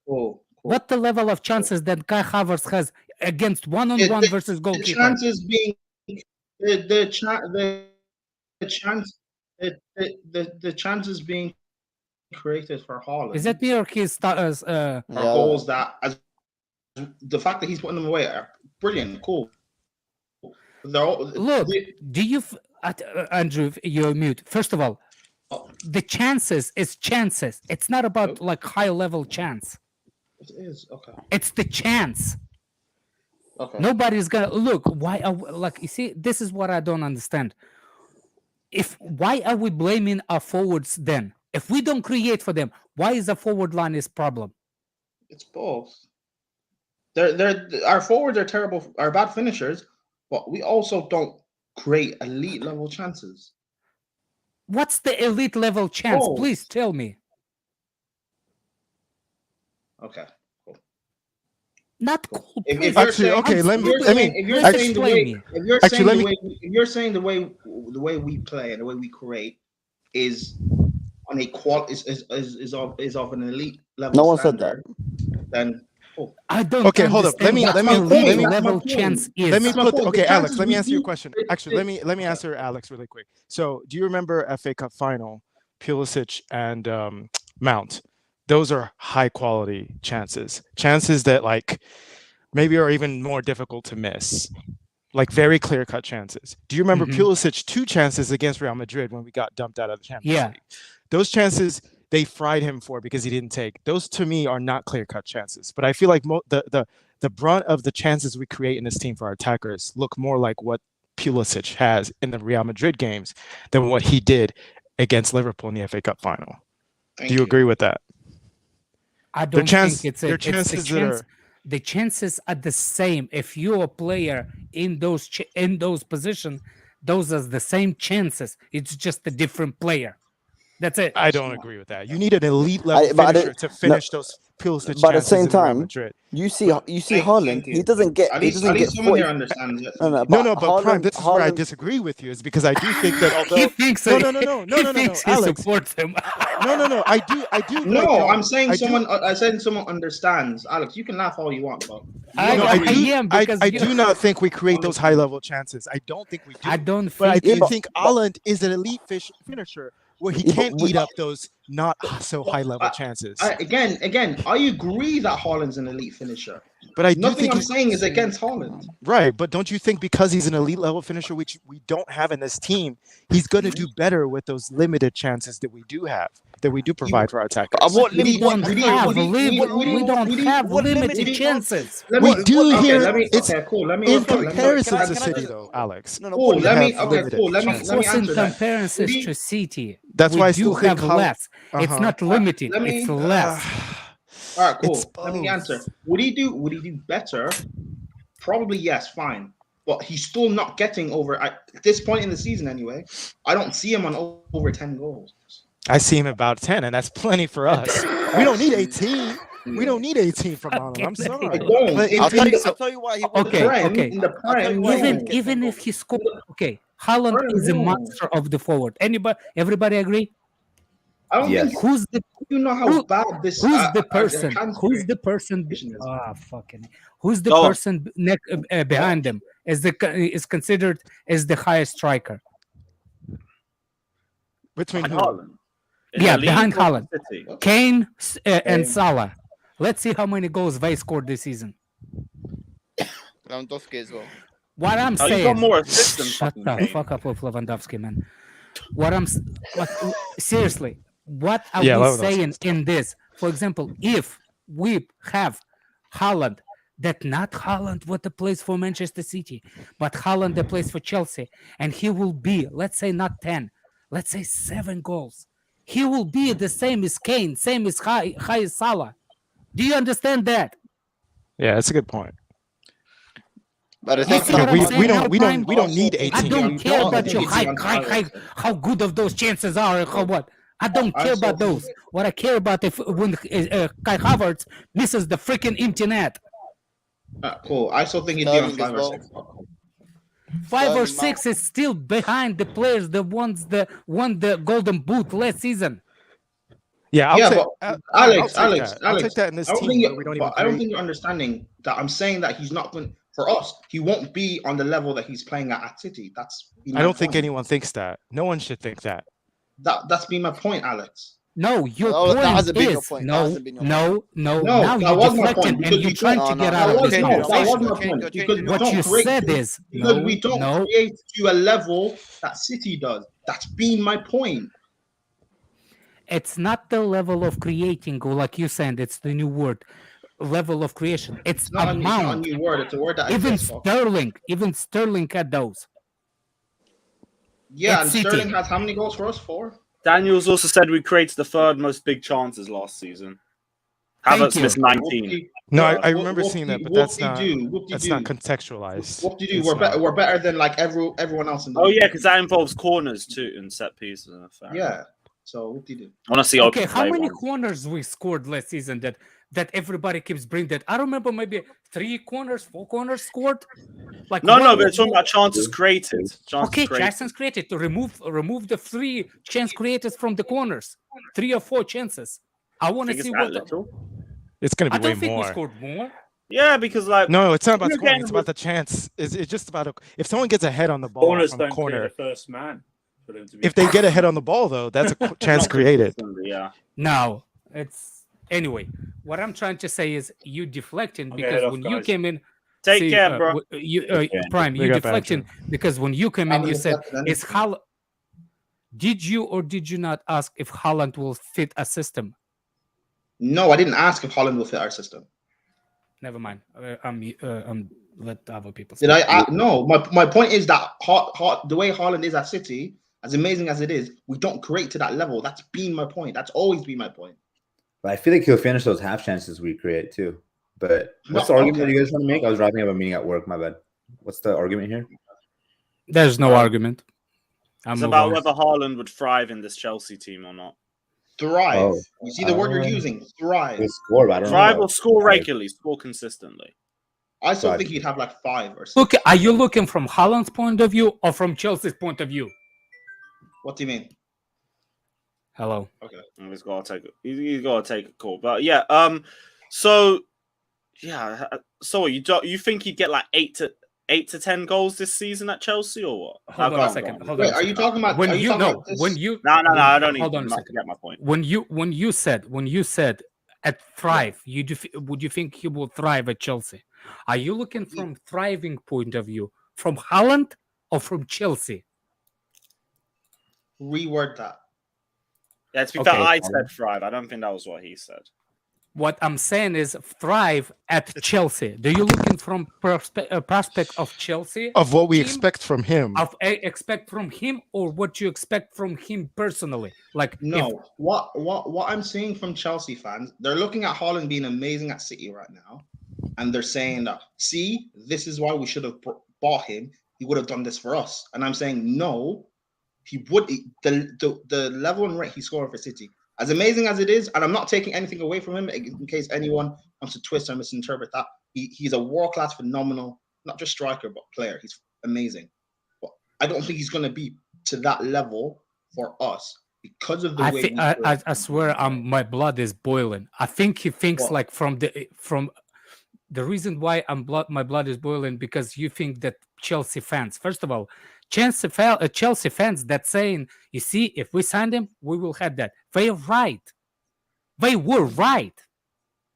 cool. What the level of chances that Kai Havertz has against one-on-one versus The goalkeeper? chances being the chances being created for Haaland. Is that me or his are goals that as the fact that he's putting them away are brilliant, cool. They're all, Look, do you, Andrew, you're mute. First of all, the chances is chances. It's not about like high level chance. it is okay. It's the chance. Okay. Nobody's gonna look. Why are like you see? This is what I don't understand. Why are we blaming our forwards then? If we don't create for them, why is the forward line is problem? It's both. They're our forwards are terrible, are bad finishers, but we also don't create elite level chances. What's the elite level chance? Oh. Please tell me. Okay. Cool. Not cool. If players. you're Actually, saying, okay, let if me- you're let me- saying, if you're actually- saying the way, explain if you're Actually, saying let the me- way, if you're saying the way we play and the way we create is on a is of an elite level. No one said that. Then cool. I don't. Okay, hold up. Let me That's let my me point. let me That's my level point. chance is. let me That's my put point. okay, The Alex. chances Let me we answer your do- question. Actually, let me answer Alex really quick. So, do you remember FA Cup final, Pulisic and Mount? Those are high quality chances that like maybe are even more difficult to miss. Like very clear cut chances. Do you remember Pulisic 2 chances against Real Madrid when we got dumped out of the Champions League? Those chances they fried him for because he didn't take. Those to me are not clear cut chances. But I feel like the brunt of the chances we create in this team for our attackers look more like what Pulisic has in the Real Madrid games than what he did against Liverpool in the FA Cup final. Do you agree with that? I don't think it's their it's chances the that chance. are The chances are the same. If you're a player in those positions, those are the same chances. It's just a different player. That's it. I don't agree with that. You need an elite level finisher to finish those Pulisic But at the chances same in Real time, Madrid. you see Haaland. He doesn't get. At He least doesn't get someone 40. here understands it. No, But Prime, Haaland, this is where I Haaland- disagree with you, is because I do think that although He thinks no, he Alex, supports him. no, I do. But I No, don't. I'm saying I do- someone. I said someone understands. Alex, you can laugh all you want, but I do not think we create those high level chances. I don't think we do. I don't But I think. do think Haaland is an elite finisher where he Yeah, but can't eat up those not so high level chances. Again, I agree that Haaland's an elite finisher. But I do Nothing think I'm he's saying is against Haaland. right. But don't you think because he's an elite level finisher, which we don't have in this team, he's going to do better with those limited chances that we do have, that we do provide for our attackers? We don't have limited chances. We do here. Let me. It's Okay, cool. Let me. in okay, let me- comparison can I to just- City, though, Alex. Cool. Let me. have Okay, limited cool. Let me chances. answer in that. comparison to City, That's we why I do still think have Haaland- less. It's not limited. Let me- It's less. All right, cool. It's Let me both. answer. Would he do better? Probably yes, fine. But he's still not getting over at this point in the season anyway. I don't see him on over 10 goals. I see him about 10, and that's plenty for us. We don't need 18. We don't need 18 from Haaland. I'm sorry. I don't. But I'll tell you why he wouldn't. Okay. In the prime, Even if he scored, okay, Haaland is a monster of the forward. Everybody agree? I don't Yes. think Who's the you know how bad this. Who's the person? Kante's Who's the person? is. Fucking. Who's the Go on. person behind him? Is considered as the highest striker? Between who? Haaland. In Yeah, the league behind or Haaland. City? Kane and Salah. Let's see how many goals they scored this season. Lewandowski as well. What I'm Oh, you saying. got more assists than Shut fucking the Kane. fuck up with Lewandowski, man. Seriously, what are Yeah, we Lewandowski saying is tough. in this? For example, if we have Haaland, that not Haaland what the plays for Manchester City, but Haaland that plays for Chelsea, and he will be, let's say not 10, let's say 7 goals. He will be the same as Kane, same as high as Salah. Do you understand that? Yeah, that's a good point. But You the see same what time, I'm saying? We don't need 18. I don't care don't about think your it's how good of those chances are and how what. I don't care about those. What I care about if when Kai Havertz misses the freaking internet. Cool. I still think he'd be on Sterling as 5 or well. 6. 5 or Sterling 6 is still behind the players the ones that won the Golden Boot last season. Yeah, I'll take, but Alex, Alex, I'll take that in this team where we don't even I don't create. think you're understanding that I'm saying that he's not going for us. He won't be on the level that he's playing at City. That's been I my don't think point. anyone thinks that. No one should think that. That's been my point, Alex. No, your No, that point hasn't been your is point. That no, hasn't been your no, no. No, Now that you're was my deflecting point, and because you're you trying don't- to no, get no, out no, of no, this no, That was conversation. my point. Because we What don't you create, said is because no, we don't no. create to a level that City does. That's been my point. It's not the level of creating, or like you said, it's the new word, level of creation. It's It's not a amount. new word. It's a word that Even exists. Sterling had those. Yeah, At and City. Sterling has how many goals for us? 4. Daniels also said we created the 3rd most big chances last season. Havertz you. missed 19. No, Yeah, I remember seeing that, but that's not Whoop-de-doo. contextualized. What do you do? It's We're not. better. We're better than like everyone else in the Oh league. yeah, because that involves corners too and set pieces. And Yeah. So what do you do? I want to see Okay, Open how play many ones. corners we scored last season that that everybody keeps bringing that. I remember maybe 3 corners, 4 corners scored. Like No, what- but it's talking about chances created. Okay, chances created to remove the 3 chance creators from the corners. 3 or 4 chances. I want to Think see it's that what. little? It's going to I be way don't think we more. scored more. Yeah, because like No, it's not about you're scoring. getting It's about the chance. It's just about if someone gets a head on the ball Corners from a don't clear corner. the first man. For them to be If they get a head on the ball, though, that's a chance created. Yeah. No, it's anyway. What I'm trying to say is you deflecting Okay, because head off, when you guys. came in. Take care, bro. Prime, you Big up, deflecting Andrew. because when you came in, haven't you said, deflected "Is Haaland?" Did you or did you not ask if Haaland will fit a system? No, I didn't ask if Haaland will fit our system. Never mind. I'm let other people. Did I? No. My point is that the way Haaland is at City, as amazing as it is, we don't create to that level. That's been my point. That's always been my point. But I feel like he'll finish those half chances we create too. But what's the No, argument okay. you guys trying to make? I was wrapping up a meeting at work. My bad. What's the argument here? There's no argument. It's about whether Haaland would thrive in this Chelsea team or not. Thrive. Oh. You see the word you're using. Thrive. He'll score, but I don't Thrive know. or score regularly, score consistently. I still Gotcha. think he'd have like 5 or 6. Look, are you looking from Haaland's point of view or from Chelsea's point of view? What do you mean? Hello. Okay. He's got to take it. He's got to take a call. But yeah, so you think he'd get like 8 to 10 goals this season at Chelsea or what? Hold on a second. Hold on. Wait, are you talking about? When are you talking no, about this? when you No, I don't hold even on a second. get my point. When you said at thrive, would you think he will thrive at Chelsea? Are you looking from thriving point of view from Haaland or from Chelsea? Reword that. Yeah, to be Okay. fair, I said thrive. I don't think that was what he said. What I'm saying is thrive at Chelsea. Do you looking from prospect of Chelsea? Of what we team? expect from him. Expect from him or what you expect from him personally? Like No, what I'm seeing from Chelsea fans, they're looking at Haaland being amazing at City right now, and they're saying that, see, this is why we should have bought him. He would have done this for us. And I'm saying no, he would. The level and rate he scored for City, as amazing as it is, and I'm not taking anything away from him in case anyone wants to twist or misinterpret that. He's a world-class, phenomenal, not just striker but player. He's amazing, but I don't think he's going to be to that level for us because of the way. I swear, my blood is boiling. I think he thinks like from the reason why my blood is boiling because you think that Chelsea fans, first of all, Chelsea fans that saying, you see, if we signed him, we will have that. They're right. They were right.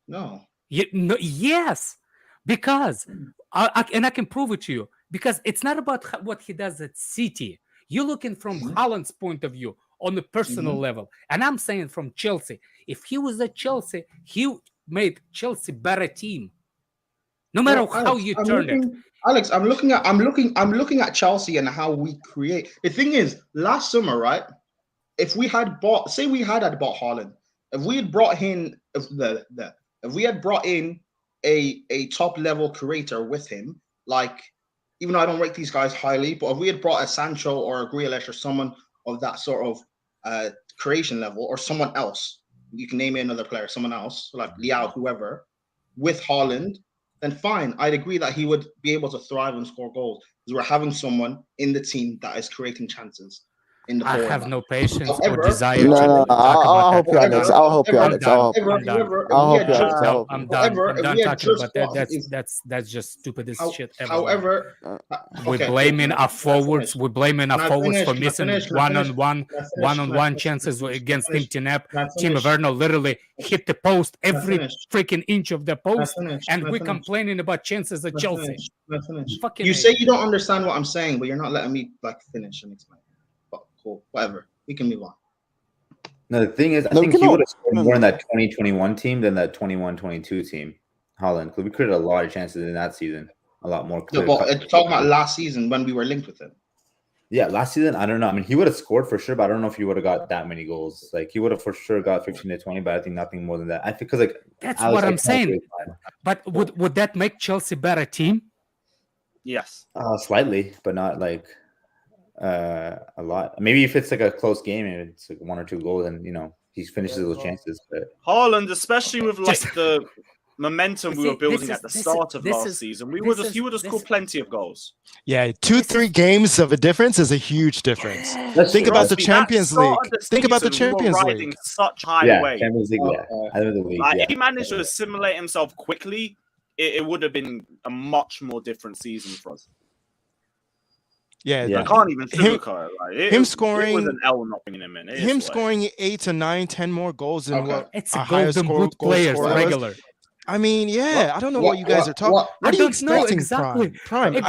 No. Yes, because I can prove it to you. Because it's not about what he does at City. You're looking from Haaland's point of view on a personal level, and I'm saying from Chelsea. If he was at Chelsea, he made Chelsea better team. No matter how you turn it. Alex, I'm looking at Chelsea and how we create. The thing is, last summer, right? If we had bought Haaland, if we had brought in a top level creator with him, like, even though I don't rate these guys highly, but if we had brought a Sancho or a Grealish or someone of that sort of creation level, or someone else, you can name me another player, someone else like Leao, whoever, with Haaland, then fine. I'd agree that he would be able to thrive and score goals because we're having someone in the team that is creating chances. In the I forward have line. no patience However, or desire No, to no, talk about I'll help that. you, Alex. I'll help you, Alex. I'll help you. I'm done. I'll help you, Alex. I'll help you. I'm done. I'm done talking about that. That's just stupidest shit ever. However, we're blaming our forwards. We're blaming our forwards for missing one-on-one chances against Team Werner literally hit the post every freaking inch of the post, and we're complaining about chances at Chelsea. You say you don't understand what I'm saying, but you're not letting me finish and explain. But cool, whatever. We can move on. No, the thing is, I think he would have scored more in that 2021 team than that 21-22 team, Haaland, because we created a lot of chances in that season, a lot more. No, but it's talking about last season when we were linked with him. Yeah, last season, I don't know. I mean, he would have scored for sure, but I don't know if he would have got that many goals. Like, he would have for sure got 15 to 20, but I think nothing more than that. I think because that's what I'm saying. But would that make Chelsea better team? Yes, slightly, but not a lot. Maybe if it's like a close game and it's like 1 or 2 goals, and he finishes those chances. But Haaland, especially with like the momentum we were building at the start of last season, he would have scored plenty of goals. Yeah, 2-3 games of a difference is a huge difference. Think about the Champions League. Think about the Champions League. Such high way. Champions League. If he managed to assimilate himself quickly, it would have been a much more different season for us. Yeah, I can't even sugarcoat it. Him scoring, it was an L not bringing him in. Him scoring 8 to 9, 10 more goals than what it's a a higher golden score boot player, regular. I mean, yeah, I don't know what you guys are talking. What are you expecting, exactly. Prime?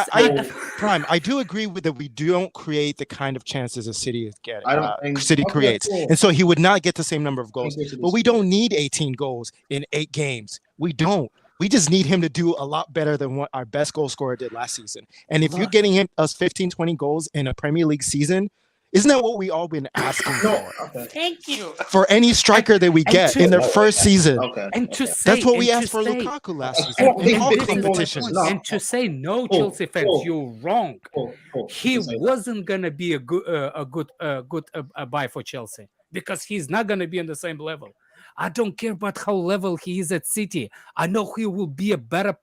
Prime. I do agree with that. We don't create the kind of chances a City is getting. City creates, and so he would not get the same number of goals. But we don't need 18 goals in 8 games. We don't. We just need him to do a lot better than what our best goal scorer did last season. And if you're getting us 15, 20 goals in a Premier League season, isn't that what we all been asking for? Thank you. For any striker that we get in their first season. And to say, that's what we asked for Lukaku last season in all competitions. And to say no, Chelsea fans, you're wrong. He wasn't gonna be a good buy for Chelsea because he's not gonna be on the same level. I don't care about how level he is at City. I know he will be a better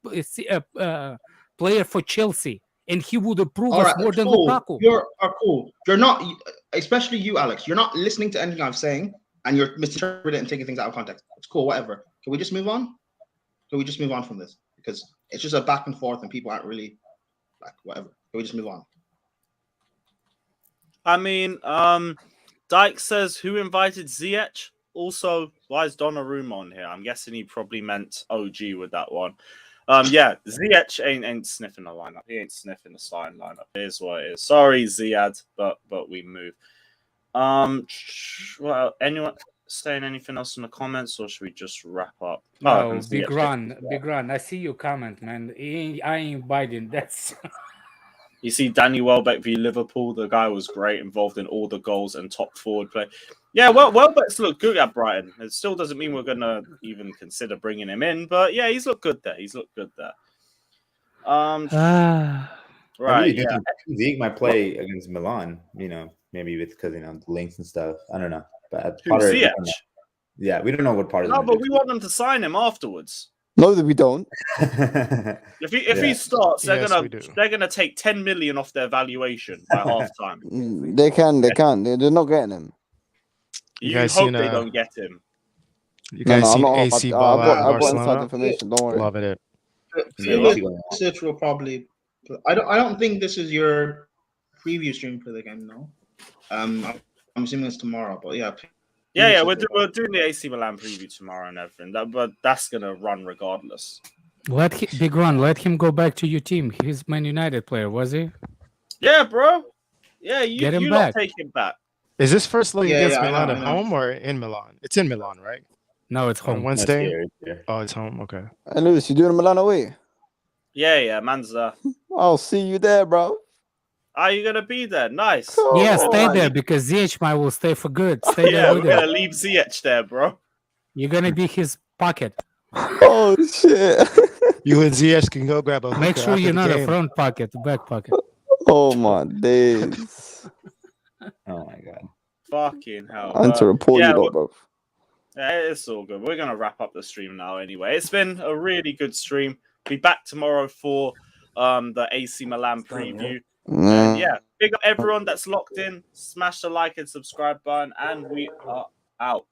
player for Chelsea, and he would improve us more than Lukaku. You're cool. You're not, especially you, Alex. You're not listening to anything I'm saying, and you're misinterpreting and taking things out of context. It's cool, whatever. Can we just move on? Can we just move on from this? Because it's just a back and forth, and people aren't really like whatever. Can we just move on? I mean, Dyke says, "Who invited Ziyech?" Also, why is Donnarumma on here? I'm guessing he probably meant OG with that one. Yeah, Ziyech ain't sniffing the lineup. He ain't sniffing the starting lineup. Here's what it is. Sorry, Ziad, but we move. Well, anyone saying anything else in the comments, or should we just wrap up? No, Big Run. I see your comment, man. I ain't biting. That's. You see Danny Welbeck v Liverpool. The guy was great, involved in all the goals and top forward play. Yeah, well, Welbeck's looked good at Brighton. It still doesn't mean we're going to even consider bringing him in. But yeah, he's looked good there. Right. Yeah. Zeke might play against Milan, maybe because, the links and stuff. I don't know. But Ziyech? Yeah, we don't know what part of No, but we want them to sign him afterwards. No, that we don't. If he starts, they're gonna take 10 million off their valuation by half time. They can. They're not getting him. You hope they don't get him. You guys seen AC ball out I've got inside information. Don't worry. Loving it. Research will probably. I don't think this is your preview stream for the game, no. I'm assuming it's tomorrow, but yeah. Yeah, we're doing the AC Milan preview tomorrow and everything. But that's gonna run regardless. Big Run, let him go back to your team. He's Man United player, was he? Yeah, bro. Yeah, Get him you back. Take him back. Is this first leg against Milan at home or in Milan? It's in Milan, right? No, it's home. On Wednesday? Oh, it's home. Okay. Hey, Lewis, you doing Milan away? Yeah, man's I'll see you there, bro. Are you gonna be there? Nice. Yeah, stay there because Ziyech will stay for good. Stay there. We're gonna leave Ziyech there, bro. You're gonna be his pocket. Oh shit! You and Ziyech can go grab a. Make sure you're not a front pocket, back pocket. Oh my days! Oh my god! Fucking hell! I need to report you, bro. Yeah, it's all good. We're gonna wrap up the stream now. Anyway, it's been a really good stream. Be back tomorrow for the AC Milan preview. And yeah, big up everyone that's locked in. Smash the like and subscribe button, and we are out.